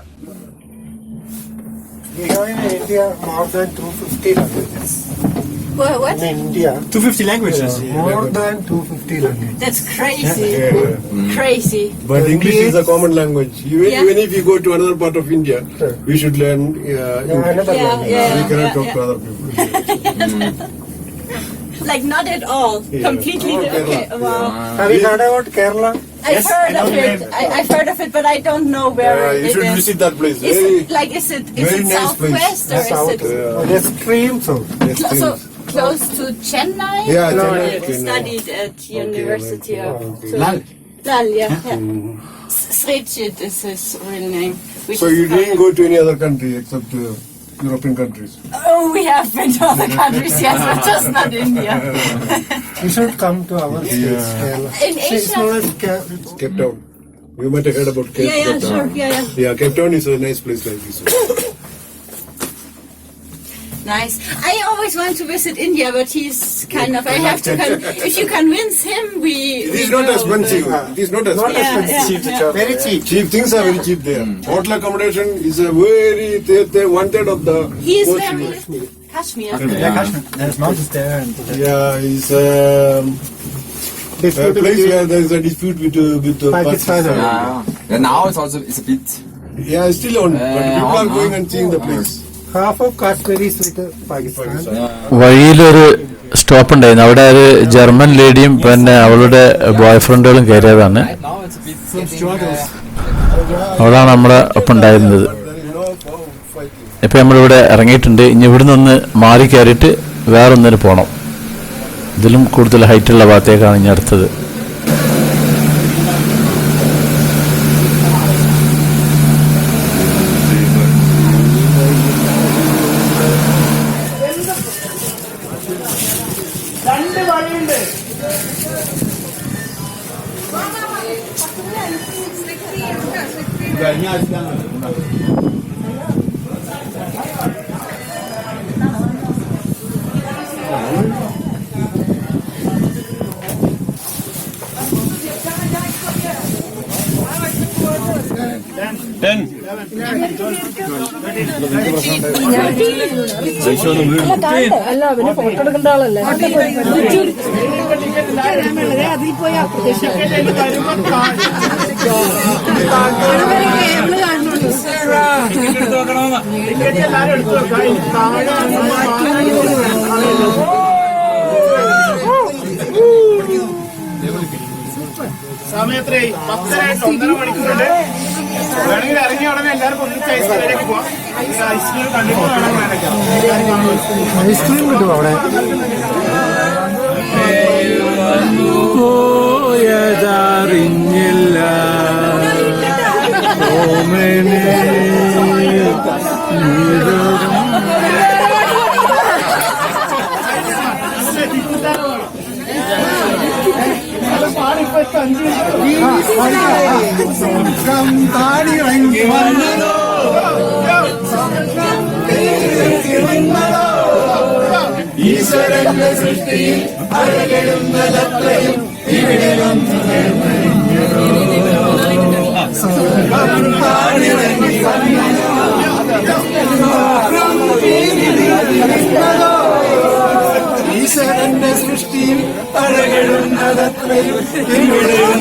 [SPEAKER 7] India more than 250 languages.
[SPEAKER 4] What?
[SPEAKER 7] In India,
[SPEAKER 5] 250 languages.
[SPEAKER 7] more than 250 languages.
[SPEAKER 4] That's crazy. Crazy.
[SPEAKER 8] But English is a common language. Even if you go to another part of India,
[SPEAKER 7] Sure.
[SPEAKER 8] we should learn English.
[SPEAKER 7] Another
[SPEAKER 4] Yeah,
[SPEAKER 7] language.
[SPEAKER 4] yeah.
[SPEAKER 8] We cannot talk to other people.
[SPEAKER 4] Like not at all.
[SPEAKER 8] Yeah.
[SPEAKER 4] Completely.
[SPEAKER 8] Oh,
[SPEAKER 4] Okay. Wow.
[SPEAKER 7] Have you heard about Kerala?
[SPEAKER 4] I've heard of it. I've heard of it, but I don't know where
[SPEAKER 8] You
[SPEAKER 4] it
[SPEAKER 8] should
[SPEAKER 4] is.
[SPEAKER 8] visit that place.
[SPEAKER 4] Is
[SPEAKER 8] Very,
[SPEAKER 4] it like is it
[SPEAKER 8] very nice
[SPEAKER 4] southwest or
[SPEAKER 7] South.
[SPEAKER 4] is it
[SPEAKER 7] Extreme south.
[SPEAKER 4] so close to Chennai?
[SPEAKER 8] Yeah,
[SPEAKER 7] No,
[SPEAKER 8] Chennai,
[SPEAKER 4] I
[SPEAKER 8] Chennai.
[SPEAKER 4] studied at University of
[SPEAKER 7] okay.
[SPEAKER 4] Lal. Lal, yeah. Srejit is his real name. which
[SPEAKER 8] So
[SPEAKER 4] is
[SPEAKER 8] you didn't
[SPEAKER 4] Korean.
[SPEAKER 8] go to any other country except European countries?
[SPEAKER 4] Oh, we have been to other countries, yes, but just not India.
[SPEAKER 7] You should come to our states, Kerala.
[SPEAKER 4] In
[SPEAKER 7] See, it's
[SPEAKER 4] Asia.
[SPEAKER 7] not it's
[SPEAKER 8] Cape Town. You might have heard about Cape
[SPEAKER 4] Yeah,
[SPEAKER 8] Town.
[SPEAKER 4] sure, yeah.
[SPEAKER 8] Yeah, Cape Town is a nice place like this.
[SPEAKER 4] Nice. I always want to visit India, but he's kind of. I have to. If you convince him,
[SPEAKER 8] It is not expensive. It is not expensive.
[SPEAKER 4] Yeah.
[SPEAKER 7] very cheap.
[SPEAKER 8] Cheap things are very cheap there. Hotel accommodation is a very 1/3 of the.
[SPEAKER 4] He is
[SPEAKER 8] cost.
[SPEAKER 4] very Kashmir.
[SPEAKER 5] There's mountains there. And
[SPEAKER 8] Yeah, it's a place where there is a dispute with
[SPEAKER 7] Pakistan.
[SPEAKER 9] Yeah, now it's a bit.
[SPEAKER 8] Yeah, it's still on. But people are going and seeing the place.
[SPEAKER 7] Half of Kashmir is with Pakistan.
[SPEAKER 3] വഴിയിലൊരു stop ഉണ്ടായിരുന്നു. അവിടെ ഒരു German ലേഡിയും പിന്നെ അവളുടെ boy ഫ്രണ്ടുകളും കയറിയതാണ്.
[SPEAKER 9] Right now it's a bit. Getting,
[SPEAKER 3] അവളാണ് നമ്മുടെ ഒപ്പം ഉണ്ടായിരുന്നത്.
[SPEAKER 8] There is no fighting.
[SPEAKER 3] ഇപ്പം നമ്മളിവിടെ ഇറങ്ങിയിട്ടുണ്ട്. ഇനി ഇവിടെ നിന്ന് മാറി കയറിയിട്ട് വേറൊന്നിന് പോകണം. ഇതിലും കൂടുതൽ ഹൈറ്റുള്ള ഭാഗത്തേക്കാണ് ഇനി അടുത്തത്.
[SPEAKER 5] സമയത്രേ 10 1.5 മണിക്കൂറുണ്ട്. വേണമെങ്കിൽ ഇറങ്ങിയ ഉടനെ എല്ലാവർക്കും ഒന്നിച്ച് ഐസ്ക്രീമിലേക്ക് പോവാം. ഐസ്ക്രീം കണ്ടിട്ട് വേണം വേണമെങ്കിൽ.
[SPEAKER 7] ഐസ്ക്രീം കിട്ടും അവിടെ.
[SPEAKER 3] പോയതറിഞ്ഞില്ല
[SPEAKER 8] ഈശ്വരന്റെ സൃഷ്ടിയിൽ അഴകെടുന്നതത്രയും ഇവിടെയും ഈശ്വരന്റെ സൃഷ്ടിയിൽ അഴകെടുന്നതത്രയും ഇവിടെയും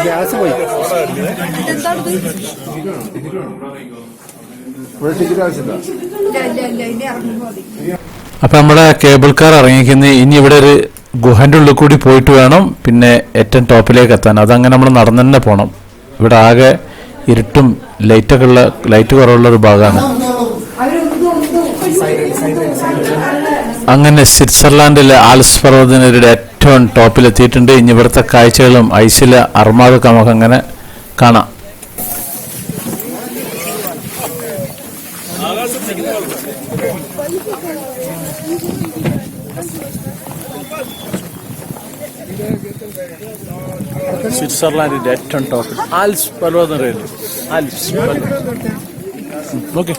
[SPEAKER 7] ഗ്യാസ് പോയി.
[SPEAKER 3] അപ്പം നമ്മുടെ കേബിൾ കാർ ഇറങ്ങിക്കുന്നത് ഇനി ഇവിടെ ഒരു ഗുഹൻ്റെ ഉള്ളിൽ കൂടി പോയിട്ട് വേണം പിന്നെ ഏറ്റവും ടോപ്പിലേക്ക് എത്താൻ. അതങ്ങനെ നമ്മൾ നടന്നു തന്നെ പോകണം. ഇവിടെ ആകെ ഇരുട്ടും ലൈറ്റ് കുറവുള്ളൊരു ഭാഗമാണ്. അങ്ങനെ സ്വിറ്റ്സർലാൻഡിലെ ആൽപ്സ് പർവ്വതനിരയുടെ ഏറ്റവും ടോപ്പിലെത്തിയിട്ടുണ്ട്. ഇനി ഇവിടുത്തെ കാഴ്ചകളും ഐസിലെ അർമാദൊക്കെ നമുക്ക് അങ്ങനെ കാണാം. സ്വിറ്റ്സർലാൻഡിന്റെ ഏറ്റവും ടോപ്പിൽ ആൽപ്സ് പർവ്വതം അറിയില്ലേ? Alps okay.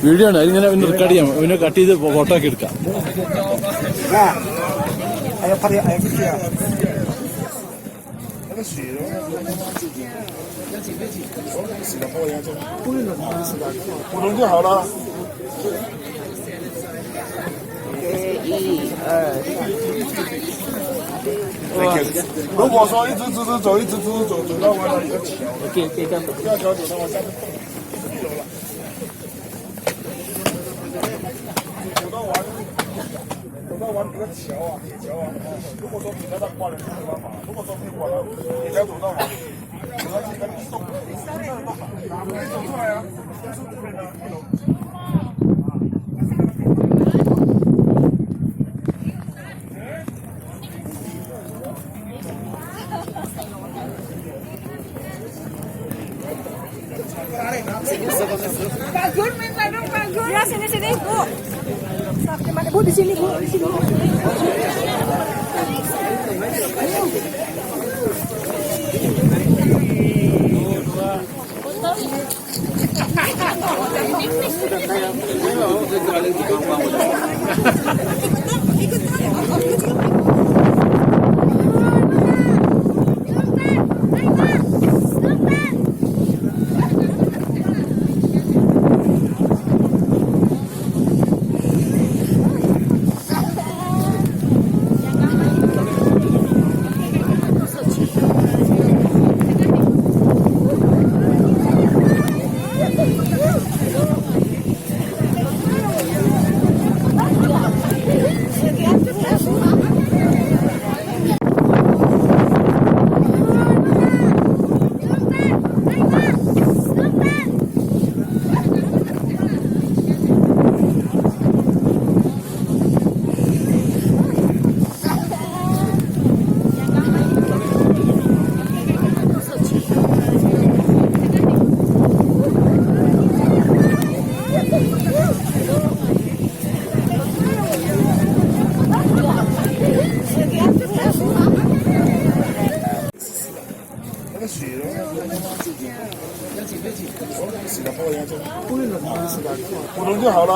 [SPEAKER 3] വീഡിയോ ആണ് അതിങ്ങനെ റെക്കോർഡ് ചെയ്യാം. ഇവനെ കട്ട് ചെയ്ത് ഫോട്ടോ ഒക്കെ എടുക്കാം.
[SPEAKER 8] 普通就好了。如果说一直直直走，一直直直走，走到完了一个桥，吊桥走到完下面1楼了。走到完一个桥啊，铁桥啊。如果说你在那挂人就没办法，如果说没挂了，铁桥走到完，走到这边动，走出来啊，就是这边的1楼。
[SPEAKER 4] Bagus, minta dong bagus. Ya sini Bu. Sampai mana Bu? Di sini Bu. Di sini.
[SPEAKER 8] 普通就好了。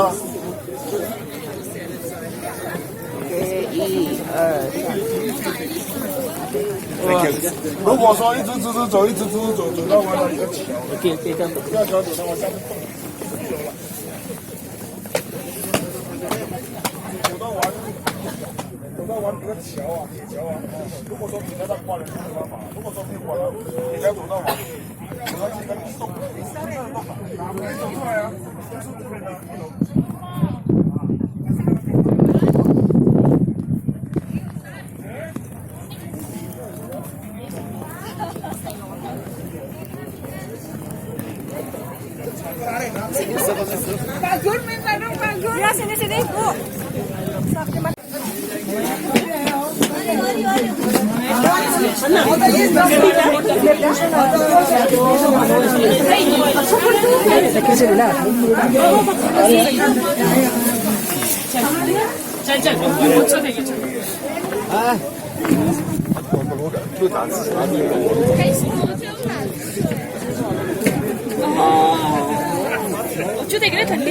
[SPEAKER 8] 如果说一直直直走，一直直直走，走到完了一个桥，吊桥走到完下面1楼了。走到完一个桥啊，铁桥啊。如果说你在那挂人就没办法，如果说没挂了，铁桥走到完，走到这边动，走出来啊，就是这边的1楼。
[SPEAKER 4] Bagus, minta dong bagus. Ya sini Bu. Sampai mana? 어쭈 되기래 던디?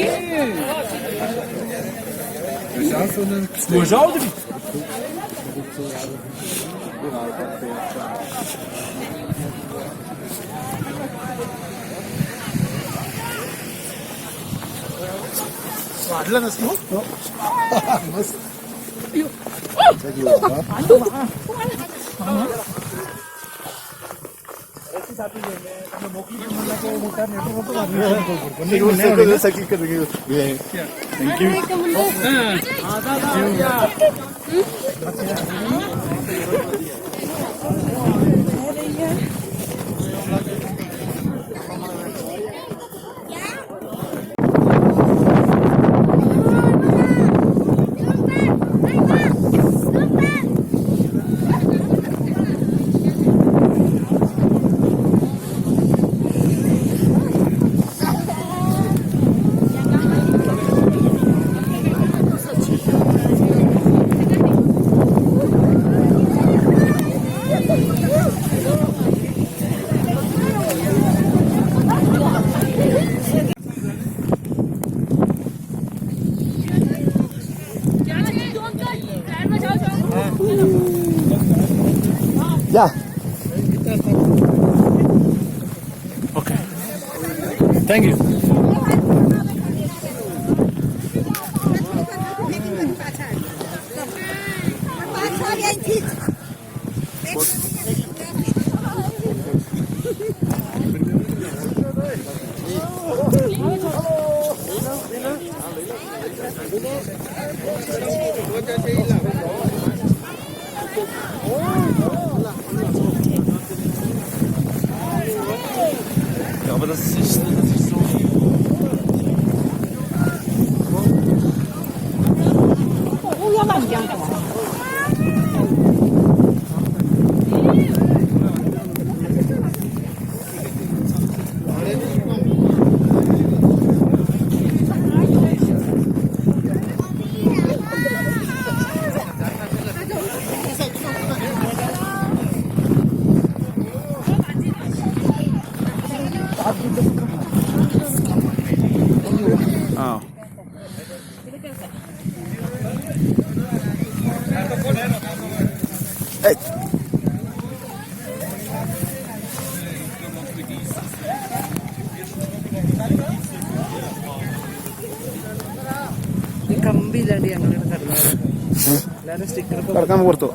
[SPEAKER 3] Güzeldi.
[SPEAKER 7] वाढलं नसतं मस्त Yeah.
[SPEAKER 3] Okay. Thank you.
[SPEAKER 5] Aber das ist so.
[SPEAKER 6] കമ്പിയില്ലാണ്ട് ഞങ്ങളുടെ കടന്നത് എല്ലാവരും sticker
[SPEAKER 7] കടക്കാൻ പുറത്തു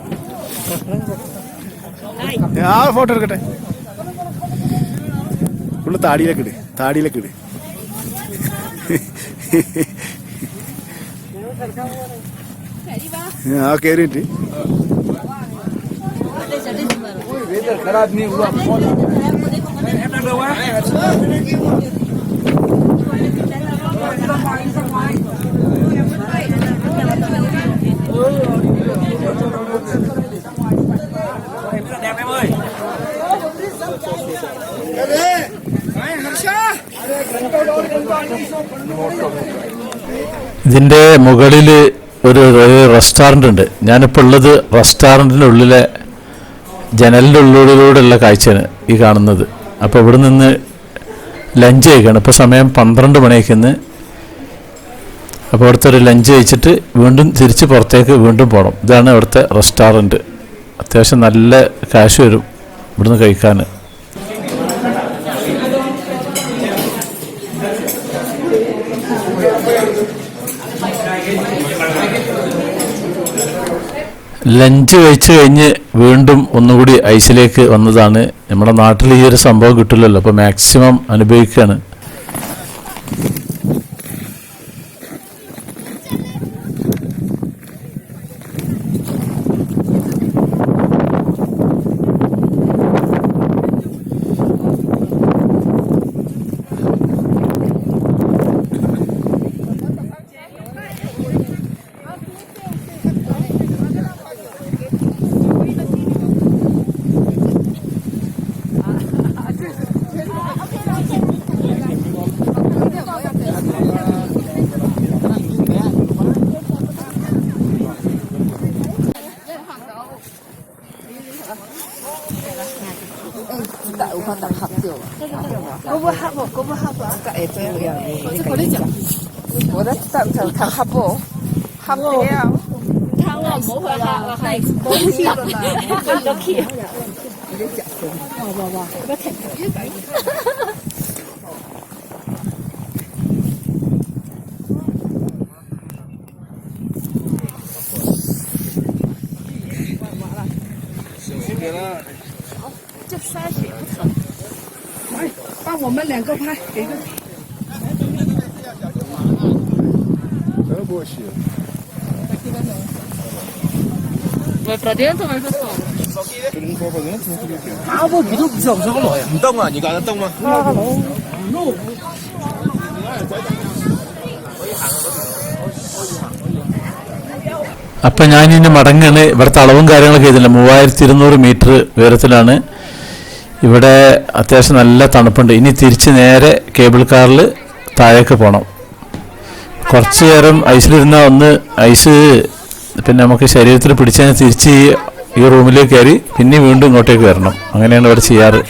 [SPEAKER 7] ആ photo എടുക്കട്ടെ ഫുള്ള് താടിയിലേക്ക് ഇട് ആ കേറിയിട്ട്
[SPEAKER 9] खराब नहीं हुआ
[SPEAKER 3] ഇതിൻ്റെ മുകളിൽ ഒരു റെസ്റ്റോറൻ്റ് ഉണ്ട്. ഞാനിപ്പോൾ ഉള്ളത് റെസ്റ്റോറൻറ്റിൻ്റെ ഉള്ളിലെ ജനലിൻ്റെ ഉള്ളിലൂടെയുള്ള കാഴ്ചയാണ് ഈ കാണുന്നത്. അപ്പോൾ ഇവിടെ നിന്ന് ലഞ്ച് കഴിക്കുകയാണ്. ഇപ്പോൾ സമയം 12 മണിയൊക്കെന്ന്. അപ്പോൾ അവിടുത്തെ ഒരു ലഞ്ച് കഴിച്ചിട്ട് വീണ്ടും തിരിച്ച് പുറത്തേക്ക് വീണ്ടും പോകണം. ഇതാണ് അവിടുത്തെ റെസ്റ്റോറൻറ്റ്. അത്യാവശ്യം നല്ല കാശ് വരും ഇവിടുന്ന് കഴിക്കാൻ. ലഞ്ച് കഴിച്ച് കഴിഞ്ഞ് വീണ്ടും ഒന്നുകൂടി ഐസിലേക്ക് വന്നതാണ്. നമ്മുടെ നാട്ടിൽ ഈ ഒരു സംഭവം കിട്ടില്ലല്ലോ, അപ്പോൾ മാക്സിമം അനുഭവിക്കുകയാണ്.
[SPEAKER 6] 帮我们2个拍，给个。Vai pra dentro ou vai pra fora?
[SPEAKER 5] Ah,我不都不想上来呀？唔动啊？你敢动吗？അപ്പം
[SPEAKER 3] ഞാനിനി മടങ്ങാണ്. ഇവിടുത്തെ അളവും കാര്യങ്ങളൊക്കെ ചെയ്തില്ല. 3200 മീറ്റർ ഉയരത്തിലാണ്. ഇവിടെ അത്യാവശ്യം നല്ല തണുപ്പുണ്ട്. ഇനി തിരിച്ച് നേരെ കേബിൾ കാറിൽ താഴേക്ക് പോകണം. കുറച്ച് നേരം ഐസിലിരുന്ന ഒന്ന് ഐസ് പിന്നെ നമുക്ക് ശരീരത്തിൽ പിടിച്ചാൽ തിരിച്ച് ഈ റൂമിലേക്ക് കയറി പിന്നെ വീണ്ടും ഇങ്ങോട്ടേക്ക് വരണം. അങ്ങനെയാണ് ഇവിടെ ചെയ്യാറ്.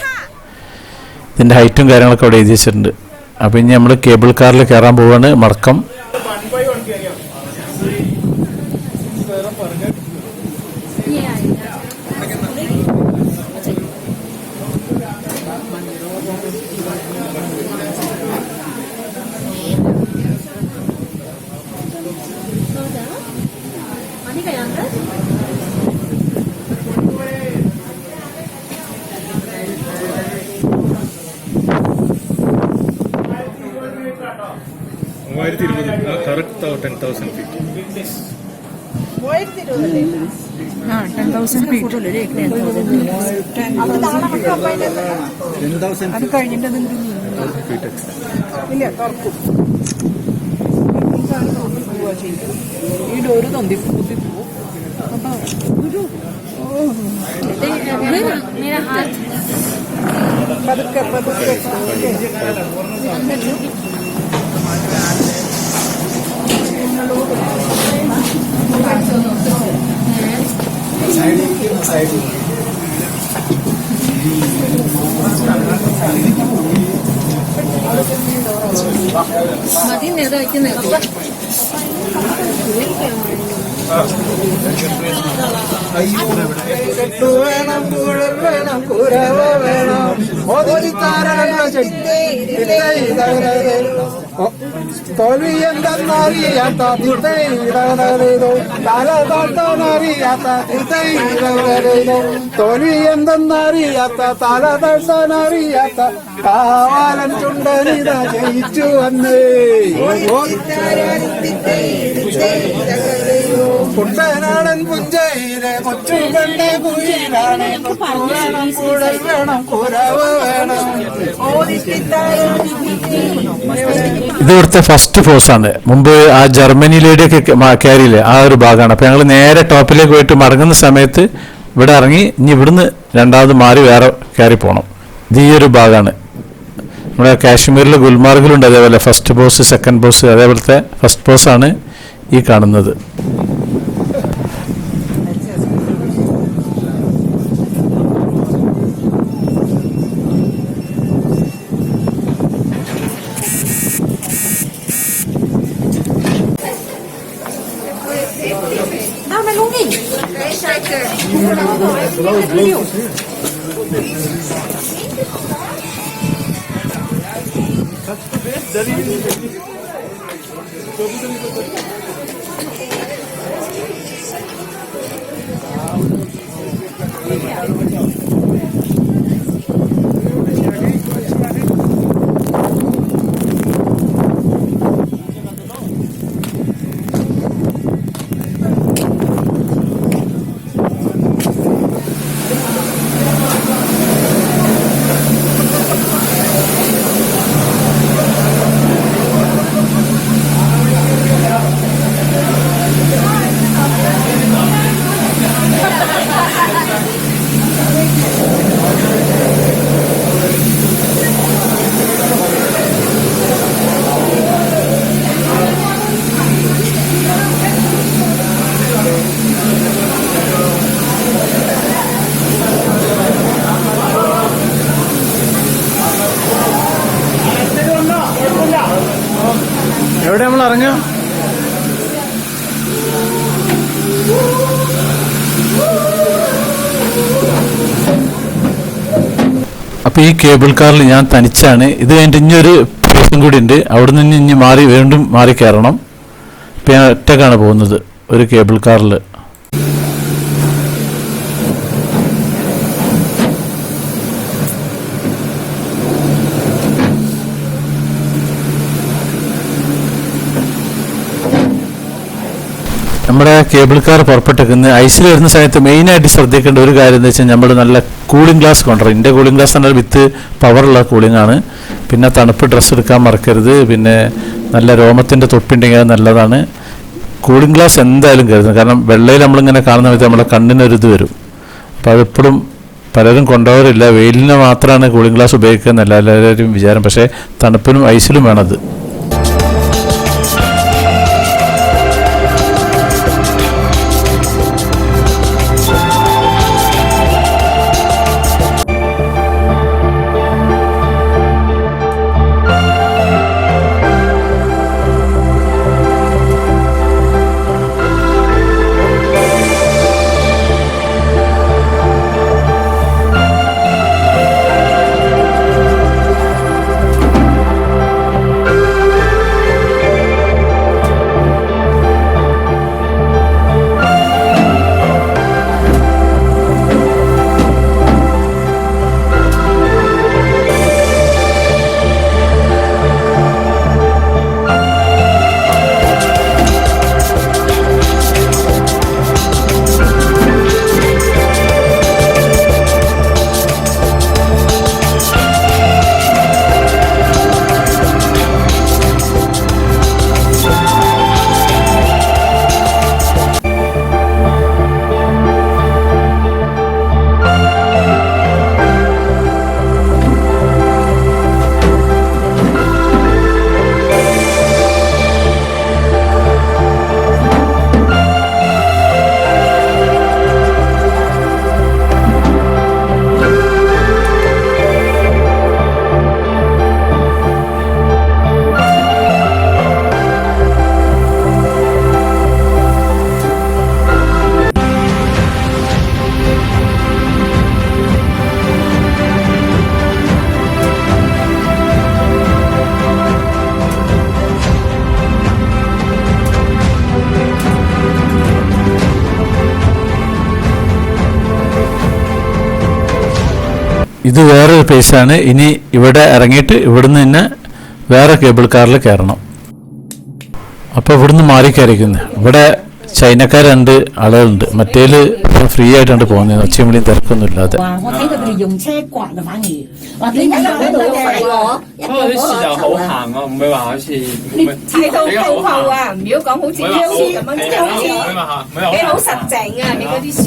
[SPEAKER 3] ഇതിൻ്റെ ഹൈറ്റും കാര്യങ്ങളൊക്കെ അവിടെ എഴുതി വെച്ചിട്ടുണ്ട്. അപ്പോൾ ഇനി നമ്മൾ കേബിൾ കാറിൽ കയറാൻ പോവുകയാണ്. മടക്കം.
[SPEAKER 5] 3020 correct 10,000 feet.
[SPEAKER 6] 10,000 feet. അത് കഴിഞ്ഞിട്ട്
[SPEAKER 5] feet.
[SPEAKER 6] ഇല്ല തുറക്കും ഈ ഡോറ് തന്തി കുത്തി പോകും അപ്പൊ ഒരു
[SPEAKER 4] मेरा हाथ
[SPEAKER 6] പതുക്കെ പതുക്കെ
[SPEAKER 4] മതി നേരെ വയ്ക്കുന്നത്
[SPEAKER 9] വേണം കൂടൽ വേണം കുരവ വേണം തോൽവി എന്തെന്നറിയാത്ത തല തട്ടാനറിയാത്ത തോൽവി എന്തെന്നറിയാത്ത തല തട്ടാനറിയാത്ത കാവാലൻ ചുണ്ടനിത ജയിച്ചു വന്നേ കുട്ടനാടൻ പുഞ്ചയിലെ കൊച്ചു പെണ്ണെ കുയിലാണ് കൂടൽ വേണം കുരവ് വേണം.
[SPEAKER 3] ഇത് ഇവിടുത്തെ ഫസ്റ്റ് ഫോഴ്സാണ്. മുമ്പ് ആ ജർമ്മനിയിലേക്കൊക്കെ കയറിയില്ലേ, ആ ഒരു ഭാഗമാണ്. അപ്പോൾ ഞങ്ങൾ നേരെ ടോപ്പിലേക്ക് പോയിട്ട് മടങ്ങുന്ന സമയത്ത് ഇവിടെ ഇറങ്ങി ഇനി ഇവിടുന്ന് രണ്ടാമത് മാറി വേറെ കയറി പോകണം. ഇത് ഈ ഒരു ഭാഗമാണ്. നമ്മുടെ കാശ്മീരിൽ ഗുൽമാർഗിലുണ്ട് അതേപോലെ ഫസ്റ്റ് ബോസ് സെക്കൻഡ് ബോസ്, അതേപോലത്തെ ഫസ്റ്റ് ബോസാണ് ഈ കാണുന്നത്. എവിടെ നമ്മൾ ഇറങ്ങാം? അപ്പോൾ ഈ കേബിൾ കാറിൽ ഞാൻ തനിച്ചാണ്. ഇത് കഴിഞ്ഞിട്ട് ഇനിയൊരു പേഴ്സൺ കൂടി ഉണ്ട്. അവിടെ നിന്ന് ഇനി മാറി വീണ്ടും മാറി കയറണം. ഇപ്പം ഞാൻ ഒറ്റക്കാണ് പോകുന്നത് ഒരു കേബിൾ കാറിൽ. നമ്മുടെ കേബിൾ കാർ പുറപ്പെട്ടേക്കുന്നത് ഐസിൽ വരുന്ന സമയത്ത് മെയിനായിട്ട് ശ്രദ്ധിക്കേണ്ട ഒരു കാര്യം എന്താ വെച്ചാൽ നമ്മൾ നല്ല കൂളിംഗ് ഗ്ലാസ് കൊണ്ടുവരും. എൻ്റെ കൂളിംഗ് ഗ്ലാസ് എന്നാൽ വിത്ത് പവറുള്ള കൂളിംഗ് ആണ്. പിന്നെ തണുപ്പ് ഡ്രസ്സ് എടുക്കാൻ മറക്കരുത്. പിന്നെ നല്ല രോമത്തിൻ്റെ തൊപ്പിണ്ടെങ്കിൽ അത് നല്ലതാണ്. കൂളിംഗ് ഗ്ലാസ് എന്തായാലും കരുതുന്നത്. കാരണം വെള്ളയിൽ നമ്മളിങ്ങനെ കാണുന്ന സമയത്ത് നമ്മളെ കണ്ണിനൊരിത് വരും. അപ്പോൾ അതെപ്പോഴും പലരും കൊണ്ടുപോകാറില്ല. വെയിലിന് മാത്രമാണ് കൂളിംഗ് ഗ്ലാസ് ഉപയോഗിക്കുക എന്നല്ല എല്ലാവരും വിചാരം. പക്ഷേ തണുപ്പിനും ഐസിലും വേണത്. ഇത് വേറൊരു പ്ലേസാണ്. ഇനി ഇവിടെ ഇറങ്ങിയിട്ട് ഇവിടുന്ന് തന്നെ വേറെ കേബിൾ കാറിൽ കയറണം. അപ്പോൾ ഇവിടുന്ന് മാറി കയറിക്കുന്നത്. ഇവിടെ ചൈനക്കാർ 2 ആളുകളുണ്ട്. മറ്റേൽ ഫ്രീ ആയിട്ടാണ് പോകുന്നത്, ഒച്ചയും വിളിയും തിരക്കൊന്നും ഇല്ലാതെ.
[SPEAKER 6] 我睇到佢哋用車刮啊，反而話你而家喺度快喎，一個
[SPEAKER 5] 啲事就好行啊，唔會話好似
[SPEAKER 4] 睇到鋪後啊，唔要講好似 Hills 咁樣，即係好似你好實淨啊，你嗰啲雪。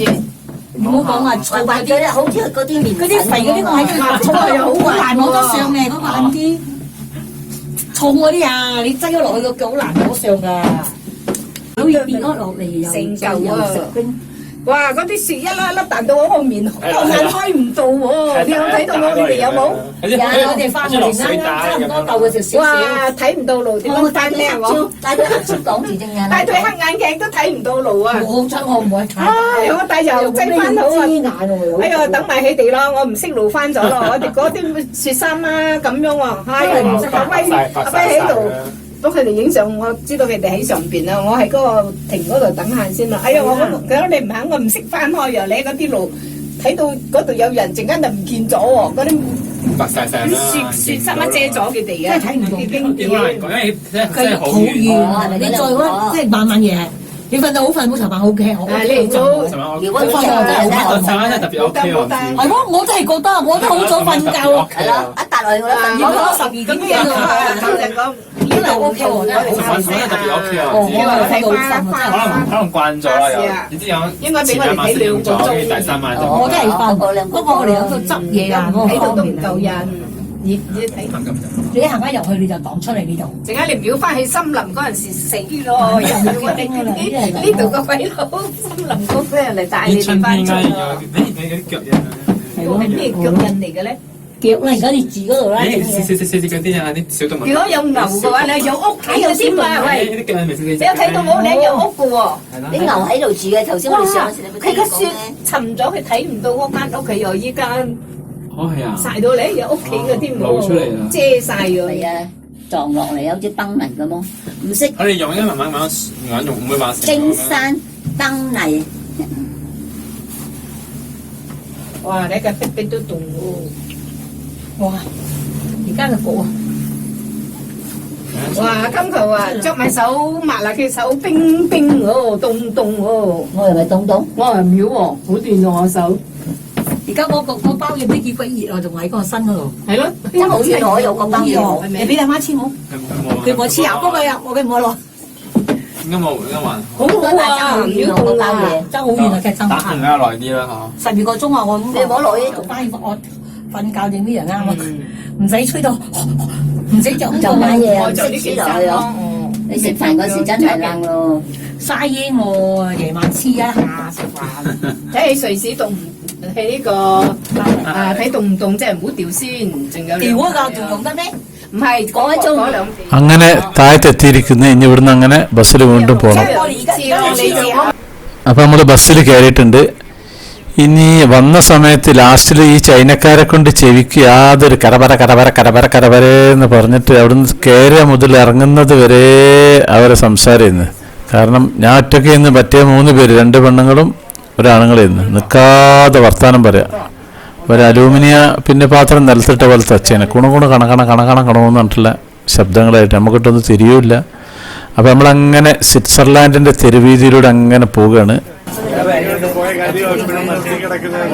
[SPEAKER 6] 唔好講話燥嗰啲，好似嗰啲面嗰啲肥嗰啲，我喺度燥啊，好難攞得上嘅嗰個暗啲。燥嗰啲啊，你擠咗落去個腳好難攞上㗎，好似變咗落嚟又
[SPEAKER 4] 成嚿啊
[SPEAKER 6] 又食冰。
[SPEAKER 4] 哇！嗰啲雪一粒粒彈到我個面，我眼開唔到喎。你有睇到我？你哋有冇？
[SPEAKER 6] 有我哋翻嚟啱啱差唔多夠嘅就少少。
[SPEAKER 4] 哇！睇唔到路，點樣戴咩喎？
[SPEAKER 6] 戴對黑超擋住隻眼。
[SPEAKER 4] 戴對黑眼鏡都睇唔到路啊！
[SPEAKER 6] 我好彩我唔會睇。
[SPEAKER 4] 唉，我戴就擠翻好啊！哎呀，等埋佢哋咯，我唔識路翻咗咯。我哋嗰啲雪衫啊咁樣喎，唉，阿威喺度。幫佢哋影相，我知道佢哋喺上邊啦，我喺嗰個亭嗰度等下先啦。哎呀，我佢話你唔肯，我唔識翻開啊！你嗰啲路睇到嗰度有人，陣間就唔見咗喎，嗰啲
[SPEAKER 5] 白晒晒啦，
[SPEAKER 4] 雪衫乜遮咗佢哋啊！
[SPEAKER 6] 真係睇唔到
[SPEAKER 5] 點解嚟講？因為真係好
[SPEAKER 6] 好遠啊！你再嗰即係晚晚夜，你瞓到好瞓，冇尋晚好嘅，我
[SPEAKER 4] 你嚟早，
[SPEAKER 6] 如果瞓我真係好瞓，
[SPEAKER 5] 真係特別 OK 喎。
[SPEAKER 6] 係咯，我真係覺得，我都好早瞓覺。係咯，一笪落去我都瞓，我覺得12點幾咯。
[SPEAKER 4] 呢度 OK 喎，真係
[SPEAKER 5] 特別 OK 啊！可能慣咗啦，又你知有
[SPEAKER 4] 應該俾我哋睇2個鐘，
[SPEAKER 5] 第3晚就
[SPEAKER 6] 我真係瞓，不過我哋有度執嘢啊，
[SPEAKER 4] 喺度都唔夠人。你睇，
[SPEAKER 6] 你一行翻入去你就擋出嚟呢度。
[SPEAKER 4] 陣間你唔要翻去森林嗰陣時死咯！呢度個鬼佬森林嗰啲人嚟帶你哋翻出嚟。
[SPEAKER 5] 你啲腳印啊！
[SPEAKER 4] 係咩腳印嚟嘅咧？
[SPEAKER 6] 腳啦，而家你住嗰度啦。
[SPEAKER 5] 四嗰啲啊，啲小動物。
[SPEAKER 4] 如果有牛嘅話，你有屋企嘅添啊！喂，
[SPEAKER 5] 啲腳印未四。
[SPEAKER 4] 你有睇到冇？你有屋嘅喎。
[SPEAKER 6] 啲牛喺度住嘅，頭先我哋上時你
[SPEAKER 4] 佢個雪沉咗，佢睇唔到嗰間屋，佢又依家
[SPEAKER 5] 係啊，
[SPEAKER 4] 曬到你有屋企嘅添喎，
[SPEAKER 5] 露出嚟啊，
[SPEAKER 4] 遮曬咗。
[SPEAKER 6] 係啊，撞落嚟好似燈泥咁咯，唔識。
[SPEAKER 5] 我哋用一慢慢用，唔會話成。
[SPEAKER 6] 冰山燈泥。
[SPEAKER 4] 哇！你個壁都凍喎。哇！而家就焗啊！哇！金球啊，著埋手抹啦，佢手冰冰喎，凍凍喎。
[SPEAKER 6] 我係咪凍凍？
[SPEAKER 4] 我係唔曉喎，好斷喎我手。
[SPEAKER 6] 而家嗰包嘢都幾鬼熱啊，仲喺個身嗰度。
[SPEAKER 4] 係咯，
[SPEAKER 6] 真係好熱，我有個包嘢，你俾阿媽黐我。佢我黐啊，不過呀，我嘅唔好攞。
[SPEAKER 5] 應該冇，應該還。
[SPEAKER 4] 好好啊，唔曉凍啊，
[SPEAKER 6] 真係好遠啊，其實真係。
[SPEAKER 5] 打更加耐啲啦嚇。
[SPEAKER 6] 12個鐘啊，我咁。你唔好攞呢個包我瞓覺定啲人啱啊，唔使吹到，唔使就咁做乜嘢啊，唔識黐落去咯。你食飯嗰時真係冷咯，嘥煙我夜晚黐一下食飯。
[SPEAKER 4] 睇起瑞士凍唔喺呢個睇凍唔凍，即係唔好掉先，仲有
[SPEAKER 6] 掉嗰個仲用得咩？
[SPEAKER 4] 唔係嗰兩地。
[SPEAKER 3] അങ്ങനെ താഴത്തെത്തിയിരിക്കുന്നു. ഇനി ഇവിടുന്ന് അങ്ങനെ ബസ്സിൽ വീണ്ടും പോകണം. അപ്പം നമ്മൾ ബസ്സിൽ കയറിയിട്ടുണ്ട്. ഇനി വന്ന സമയത്ത് ലാസ്റ്റിൽ ഈ ചൈനക്കാരെ കൊണ്ട് ചെവിക്ക് യാതൊരു കരപര കരപര കരപര കരപര എന്ന് പറഞ്ഞിട്ട് അവിടുന്ന് കയറിയ മുതൽ ഇറങ്ങുന്നത് വരെ അവരെ സംസാരമായിരുന്നു. കാരണം ഞാൻ ഒറ്റയ്ക്ക് ഇന്ന് പറ്റിയ 3 പേര്, 2 പെണ്ണുങ്ങളും ഒരാണുങ്ങളായിരുന്നു. നിൽക്കാതെ വർത്താനം പറയാം. ഒരു അലൂമിനിയ പിന്നെ പാത്രം നിലത്തിട്ട പോലത്തെ ഒച്ചയാണ്. കുണുകുണ കണക്കണ കണക്കണ കണമെന്ന് പറഞ്ഞിട്ടുള്ള ശബ്ദങ്ങളായിട്ട് നമുക്കിട്ടൊന്നും തിരിയൂല്ല. അപ്പോൾ നമ്മളങ്ങനെ സ്വിറ്റ്സർലാൻഡിൻ്റെ തെരുവീതിയിലൂടെ അങ്ങനെ പോവുകയാണ്.
[SPEAKER 7] പോയ കാര്യം ഇപ്പോഴും മനസ്സിൽ കിടക്കുന്നത്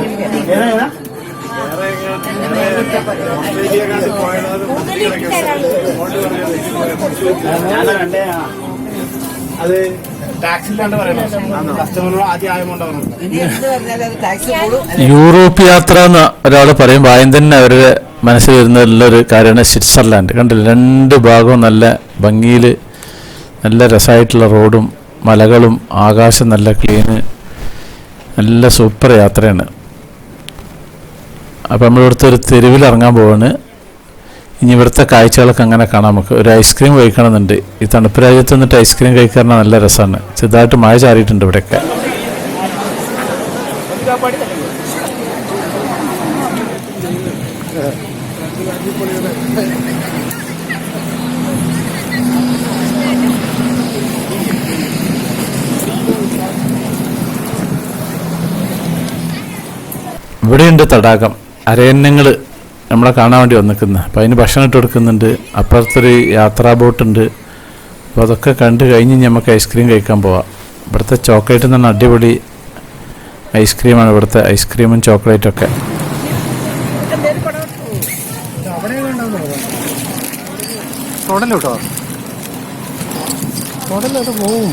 [SPEAKER 7] ഓസ്ട്രേലിയക്കാർ പോയത് അത് ടാക്സില്ലാണ്ട് പറയണം, കസ്റ്റമറോട് ആദ്യം ആയതുകൊണ്ടാണ്.
[SPEAKER 3] യൂറോപ്പ് യാത്ര എന്ന് ഒരാൾ പറയുമ്പോൾ ആദ്യം തന്നെ അവരുടെ മനസ്സിൽ വരുന്നതിലുള്ളൊരു കാര്യമാണ് സ്വിറ്റ്സർലാൻഡ്. കണ്ടില്ല, 2 ഭാഗവും നല്ല ഭംഗിയിൽ നല്ല രസമായിട്ടുള്ള റോഡും മലകളും ആകാശം നല്ല ക്ലീന്, നല്ല സൂപ്പർ യാത്രയാണ്. അപ്പോൾ നമ്മളിവിടുത്തെ ഒരു തെരുവിൽ ഇറങ്ങാൻ പോവാണ്. ഇനി ഇവിടുത്തെ കാഴ്ചകളൊക്കെ അങ്ങനെ കാണാം. നമുക്ക് ഒരു ഐസ്ക്രീം കഴിക്കണമെന്നുണ്ട്. ഈ തണുപ്പ് രാജ്യത്ത് വന്നിട്ട് ഐസ്ക്രീം കഴിക്കാൻ നല്ല രസമാണ്. ചെറുതായിട്ട് മഴ ചാറിയിട്ടുണ്ട് ഇവിടെയൊക്കെ. ഇവിടെയുണ്ട് തടാകം. അരയന്നങ്ങൾ നമ്മളെ കാണാൻ വേണ്ടി വന്നിക്കുന്നത്. അപ്പോൾ അതിന് ഭക്ഷണം ഇട്ട് കൊടുക്കുന്നുണ്ട്. അപ്പുറത്തൊരു യാത്രാ ബോട്ടുണ്ട്. അപ്പോൾ അതൊക്കെ കണ്ട് കഴിഞ്ഞ് നമുക്ക് ഐസ്ക്രീം കഴിക്കാൻ പോവാം. ഇവിടുത്തെ ചോക്ലേറ്റ് എന്ന് പറഞ്ഞാൽ അടിപൊളി ഐസ്ക്രീമാണ്. ഇവിടുത്തെ ഐസ്ക്രീമും ചോക്ലേറ്റൊക്കെ.
[SPEAKER 7] തൊടലോട്ടോ തൊടലോട്ട് പോവും.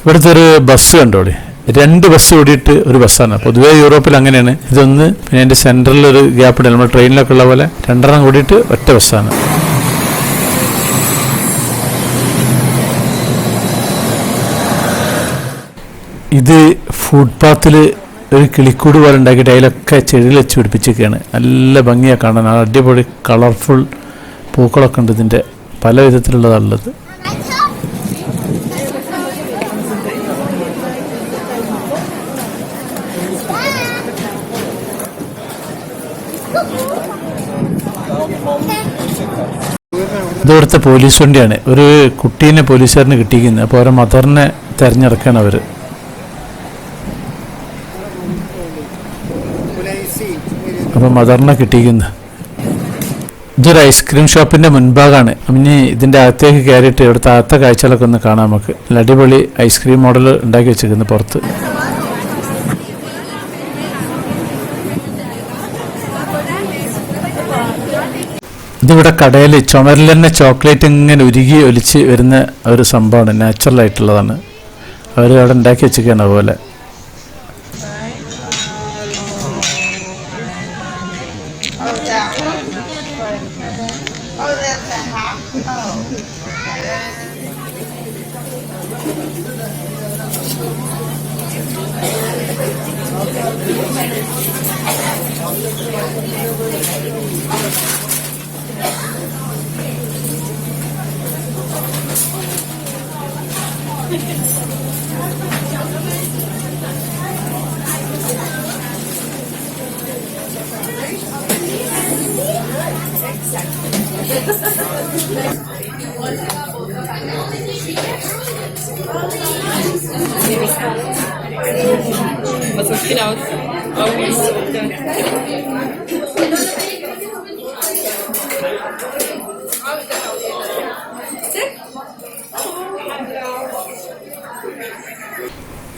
[SPEAKER 3] ഇവിടുത്തെ ഒരു ബസ് കണ്ടോളി, 2 ബസ് ഓടിയിട്ട് ഒരു ബസ്സാണ്. പൊതുവേ യൂറോപ്പിൽ അങ്ങനെയാണ്. ഇതൊന്ന് പിന്നെ അതിൻ്റെ സെൻട്രലിൽ ഒരു ഗ്യാപ്പ് ഉണ്ട്. നമ്മൾ ട്രെയിനിലൊക്കെ ഉള്ള പോലെ 2 കൂടിയിട്ട് ഒറ്റ ബസ്സാണ്. ഇത് ഫുട്പാത്തിൽ ഒരു കിളിക്കൂട് പോലെ ഉണ്ടാക്കിയിട്ട് അതിലൊക്കെ ചെടികൾ വെച്ച് പിടിപ്പിച്ചൊക്കെയാണ്. നല്ല ഭംഗിയാണ് കാണാൻ. അടിപൊളി കളർഫുൾ പൂക്കളൊക്കെ ഉണ്ട്. ഇതിൻ്റെ പല വിധത്തിലുള്ളതാണുള്ളത്. ഇവിടുത്തെ പോലീസ് വണ്ടിയാണ്. ഒരു കുട്ടീനെ പോലീസുകാരന് കിട്ടിയിരിക്കുന്നത്. അപ്പോൾ അവരെ മദറിനെ തിരഞ്ഞെടുക്കുകയാണ് അവർ. അപ്പോൾ മദറിനെ കിട്ടിയിരിക്കുന്നത്. ഇതൊരു ഐസ്ക്രീം ഷോപ്പിൻ്റെ മുൻഭാഗമാണ്. ഇനി ഇതിൻ്റെ അകത്തേക്ക് കയറിയിട്ട് ഇവിടുത്തെ അകത്തെ കാഴ്ചകളൊക്കെ ഒന്ന് കാണാം നമുക്ക്. നല്ല അടിപൊളി ഐസ്ക്രീം മോഡൽ ഉണ്ടാക്കി വെച്ചിരിക്കുന്നത് പുറത്ത്. ഇതിവിടെ കടയിൽ ചുമരിൽ തന്നെ ചോക്ലേറ്റ് ഇങ്ങനെ ഉരുകി ഒലിച്ച് വരുന്ന ഒരു സംഭവമാണ്. നാച്ചുറലായിട്ടുള്ളതാണ്. അവർ അവിടെ ഉണ്ടാക്കി വെച്ചിരിക്കുകയാണ് അതുപോലെ.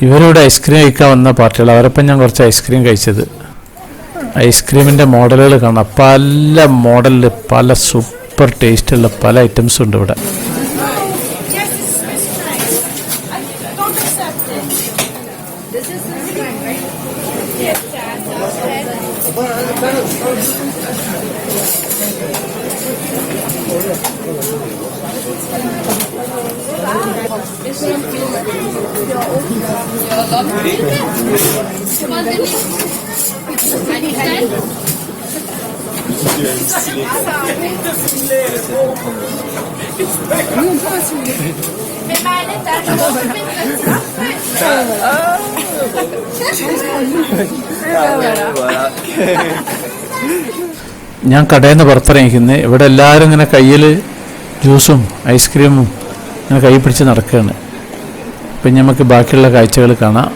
[SPEAKER 3] ഇവരിവിടെ ഐസ്ക്രീം കഴിക്കാൻ വന്ന പാർട്ടികൾ. അവരപ്പം ഞാൻ കുറച്ച് ഐസ്ക്രീം കഴിച്ചത്. ഐസ്ക്രീമിൻ്റെ മോഡലുകൾ കാണാം. പല മോഡലിൽ പല സൂപ്പർ ടേസ്റ്റുള്ള പല ഐറ്റംസും ഉണ്ട് ഇവിടെ. ഞാൻ കടയിൽ നിന്ന് പുറത്തിറങ്ങിക്കുന്നത്. ഇവിടെ എല്ലാവരും ഇങ്ങനെ കയ്യിൽ ജ്യൂസും ഐസ്ക്രീമും ഇങ്ങനെ കൈ പിടിച്ച് നടക്കുകയാണ്. അപ്പം നമുക്ക് ബാക്കിയുള്ള കാഴ്ചകൾ കാണാം.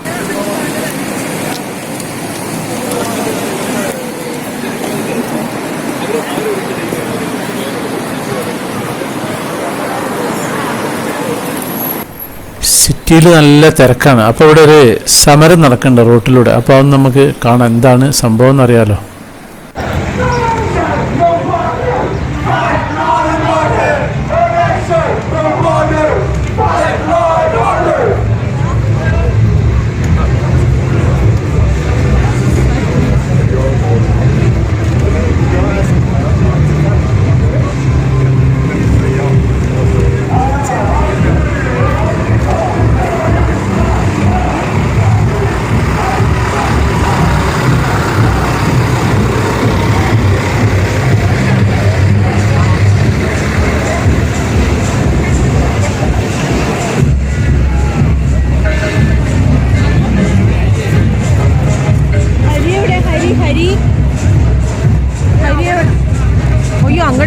[SPEAKER 3] സിറ്റിയിൽ നല്ല തിരക്കാണ്. അപ്പോൾ ഇവിടെ ഒരു സമരം നടക്കുന്നുണ്ട് റോട്ടിലൂടെ. അപ്പോൾ അത് നമുക്ക് കാണാം എന്താണ് സംഭവം എന്നറിയാലോ.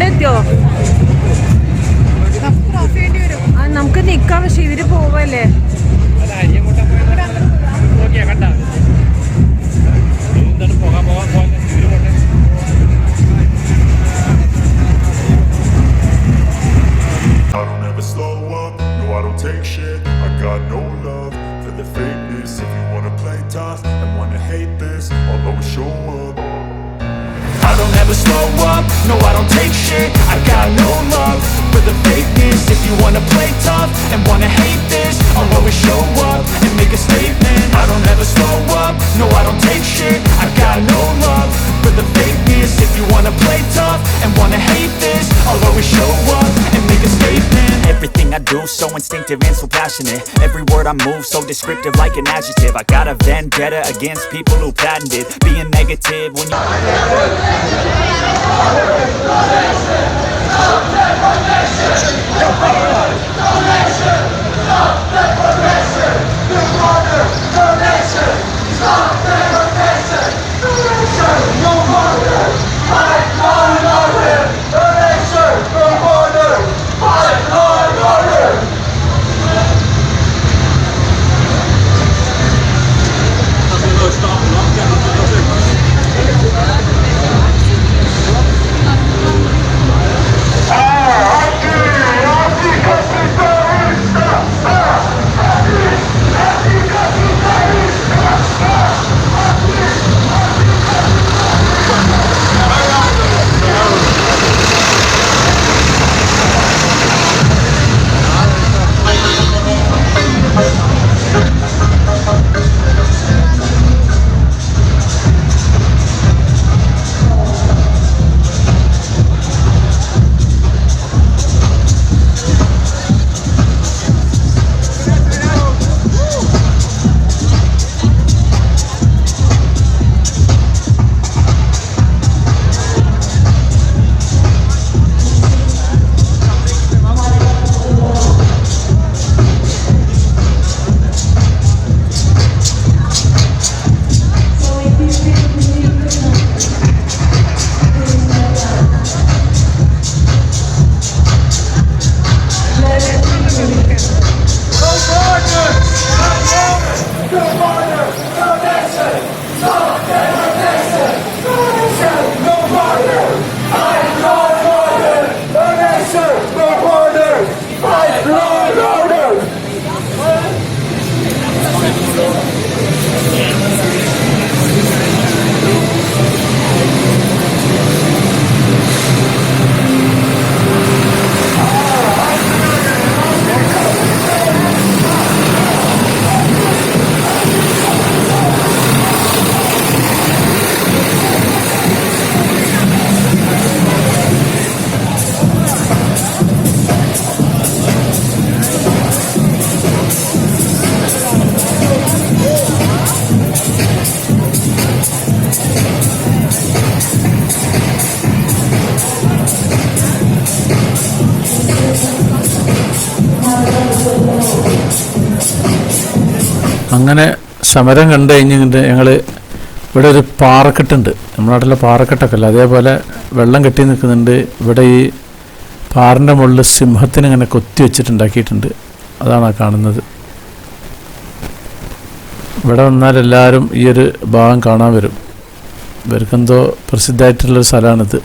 [SPEAKER 10] ഇവിടെ എത്തിയോ? നമുക്ക് നിക്കാം, പക്ഷെ ഇവര് പോവല്ലേ?
[SPEAKER 8] I don't ever slow up, no I don't take shit. I got no love for the fakeness. If you wanna play tough and wanna hate this, I'll always show up. I don't ever slow up, no I don't take shit. I got no love for the fakeness. If you wanna play tough and wanna hate this, I'll always show up and make a statement. I don't ever slow up, no I don't take shit. I got no love for the fakeness. If you wanna play tough and wanna hate this, I'll always show up and make a statement.
[SPEAKER 11] Everything I do so instinctive and so passionate. Every word I move so descriptive like an adjective. I got a vendetta against people who patented being negative when you
[SPEAKER 3] അങ്ങനെ സമരം കണ്ടു കഴിഞ്ഞിട്ട് ഞങ്ങൾ ഇവിടെ ഒരു പാറക്കെട്ടുണ്ട്, നമ്മുടെ നാട്ടിലെ പാറക്കെട്ടൊക്കെ അല്ല, അതേപോലെ വെള്ളം കെട്ടി നിൽക്കുന്നുണ്ട്. ഇവിടെ ഈ പാറിൻ്റെ മുകളിൽ സിംഹത്തിന് ഇങ്ങനെ കൊത്തി വെച്ചിട്ടുണ്ടാക്കിയിട്ടുണ്ട്, അതാണ് ആ കാണുന്നത്. ഇവിടെ വന്നാൽ എല്ലാവരും ഈ ഒരു ഭാഗം കാണാൻ വരും. ഇവർക്കെന്തോ പ്രസിദ്ധമായിട്ടുള്ളൊരു സ്ഥലമാണിത്.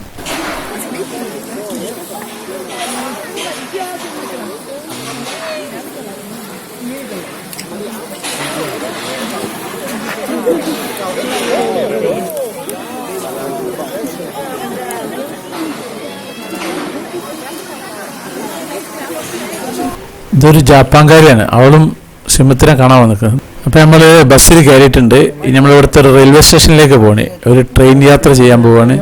[SPEAKER 3] ഇതൊരു ജാപ്പാൻകാരിയാണ്, അവളും സിംഹത്തിനെ കാണാൻ വന്നിരിക്കുന്നത്. അപ്പോൾ നമ്മൾ ബസ്സിൽ കയറിയിട്ടുണ്ട്. ഇനി നമ്മൾ ഇവിടുത്തെ ഒരു റെയിൽവേ സ്റ്റേഷനിലേക്ക് പോകണേ, ഒരു ട്രെയിൻ യാത്ര ചെയ്യാൻ പോവാണ്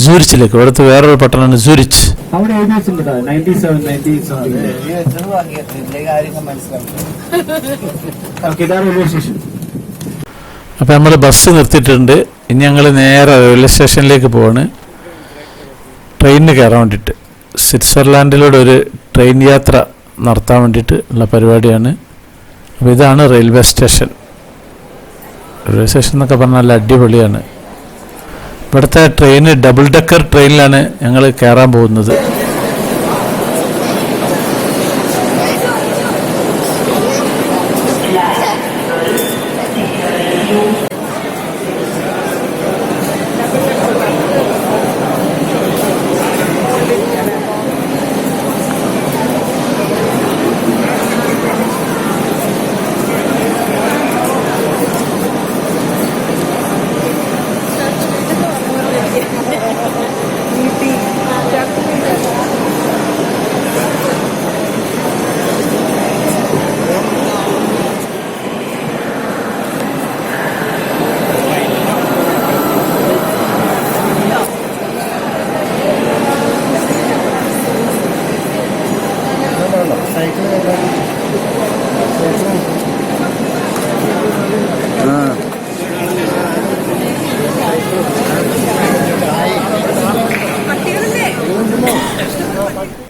[SPEAKER 3] സൂരിച്ചിലേക്ക്. ഇവിടുത്തെ വേറൊരു പട്ടണമാണ് സൂരിച്ച്. അപ്പോൾ നമ്മൾ ബസ് നിർത്തിയിട്ടുണ്ട്. ഇനി ഞങ്ങൾ നേരെ റെയിൽവേ സ്റ്റേഷനിലേക്ക് പോവാണ് ട്രെയിനിന് കയറാൻ വേണ്ടിയിട്ട്. സ്വിറ്റ്സർലാൻഡിലൂടെ ഒരു ട്രെയിൻ യാത്ര നടത്താൻ വേണ്ടിയിട്ട് ഉള്ള പരിപാടിയാണ്. അപ്പോൾ ഇതാണ് റെയിൽവേ സ്റ്റേഷൻ. റെയിൽവേ സ്റ്റേഷൻ എന്നൊക്കെ പറഞ്ഞാൽ നല്ല അടിപൊളിയാണ്. ഇവിടുത്തെ ട്രെയിൻ ഡബിൾ ഡെക്കർ ട്രെയിനിലാണ് ഞങ്ങൾ കയറാൻ പോകുന്നത്.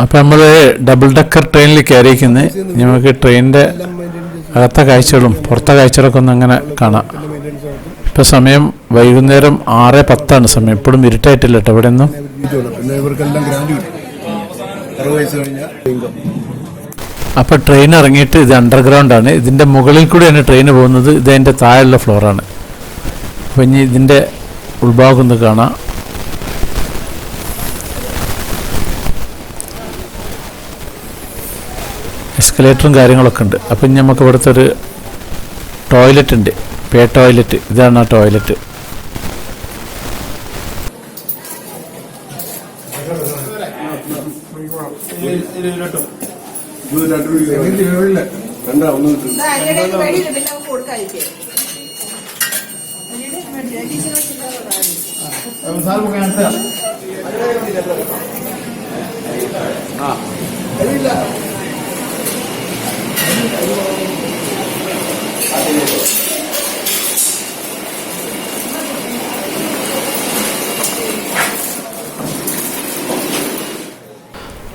[SPEAKER 3] അപ്പം നമ്മൾ ഡബിൾ ഡെക്കർ ട്രെയിനിൽ കയറിയിരിക്കുന്നത് നമുക്ക് ട്രെയിനിൻ്റെ അകത്തെ കാഴ്ചകളും പുറത്തെ കാഴ്ചകളൊക്കെ ഒന്ന് അങ്ങനെ കാണാം. ഇപ്പം സമയം വൈകുന്നേരം 6:10 സമയം. ഇപ്പോഴും ഇരുട്ടായിട്ടില്ല കേട്ടോ ഇവിടെ ഒന്നും. അപ്പം ട്രെയിൻ ഇറങ്ങിയിട്ട് ഇത് അണ്ടർഗ്രൗണ്ടാണ്. ഇതിൻ്റെ മുകളിൽ കൂടെയാണ് ട്രെയിൻ പോകുന്നത്. ഇത് അതിൻ്റെ താഴെയുള്ള ഫ്ലോറാണ്. അപ്പം ഇനി ഇതിൻ്റെ ഉൾഭാഗം ഒന്ന് കാണാം. എസ്കലേറ്ററും കാര്യങ്ങളൊക്കെ ഉണ്ട്. അപ്പം ഇനി നമുക്ക് ഇവിടുത്തെ ഒരു ടോയ്ലറ്റ് ഉണ്ട്, പേ ടോയ്ലറ്റ്. ഇതാണ് ആ ടോയ്ലറ്റ്.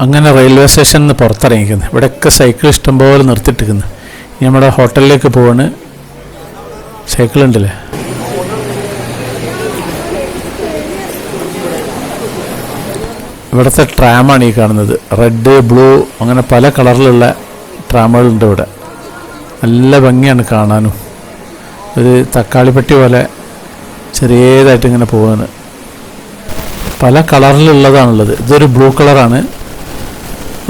[SPEAKER 3] അങ്ങനെ റെയിൽവേ സ്റ്റേഷനിൽ നിന്ന് പുറത്തിറങ്ങിക്കുന്നത്. ഇവിടെയൊക്കെ സൈക്കിൾ ഇഷ്ടംപോലെ നിർത്തിയിട്ടിരിക്കുന്നത്. ഇനി നമ്മുടെ ഹോട്ടലിലേക്ക് പോവാണ്. സൈക്കിൾ ഉണ്ടല്ലേ. ഇവിടുത്തെ ട്രാമാണ് ഈ കാണുന്നത്. റെഡ്, ബ്ലൂ അങ്ങനെ പല കളറിലുള്ള ട്രാമുകളുണ്ട് ഇവിടെ. നല്ല ഭംഗിയാണ് കാണാനും. ഒരു തക്കാളിപ്പെട്ടി പോലെ ചെറിയതായിട്ട് ഇങ്ങനെ പോവാണ്. പല കളറിലുള്ളതാണുള്ളത്. ഇതൊരു ബ്ലൂ കളറാണ്.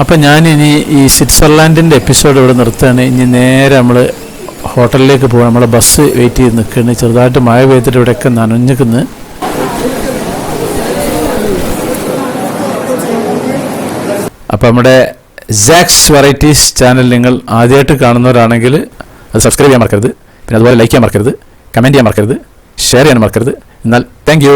[SPEAKER 3] അപ്പം ഞാനിനി ഈ സ്വിറ്റ്സർലാൻഡിൻ്റെ എപ്പിസോഡ് ഇവിടെ നിർത്തുകയാണ്. ഇനി നേരെ നമ്മൾ ഹോട്ടലിലേക്ക് പോകാം. നമ്മളെ ബസ് വെയിറ്റ് ചെയ്ത് നിൽക്കുകയാണ്. ചെറുതായിട്ട് മഴ പെയ്തിട്ട് ഇവിടെയൊക്കെ നനഞ്ഞിക്കുന്നു. അപ്പം നമ്മുടെ സാക്സ് വെറൈറ്റീസ് ചാനൽ നിങ്ങൾ ആദ്യമായിട്ട് കാണുന്നവരാണെങ്കിൽ അത് സബ്സ്ക്രൈബ് ചെയ്യാൻ മറക്കരുത്. പിന്നെ അതുപോലെ ലൈക്ക് ചെയ്യാൻ മറക്കരുത്, കമൻറ്റ് ചെയ്യാൻ മറക്കരുത്, ഷെയർ ചെയ്യാൻ മറക്കരുത്. എന്നാൽ താങ്ക് യു.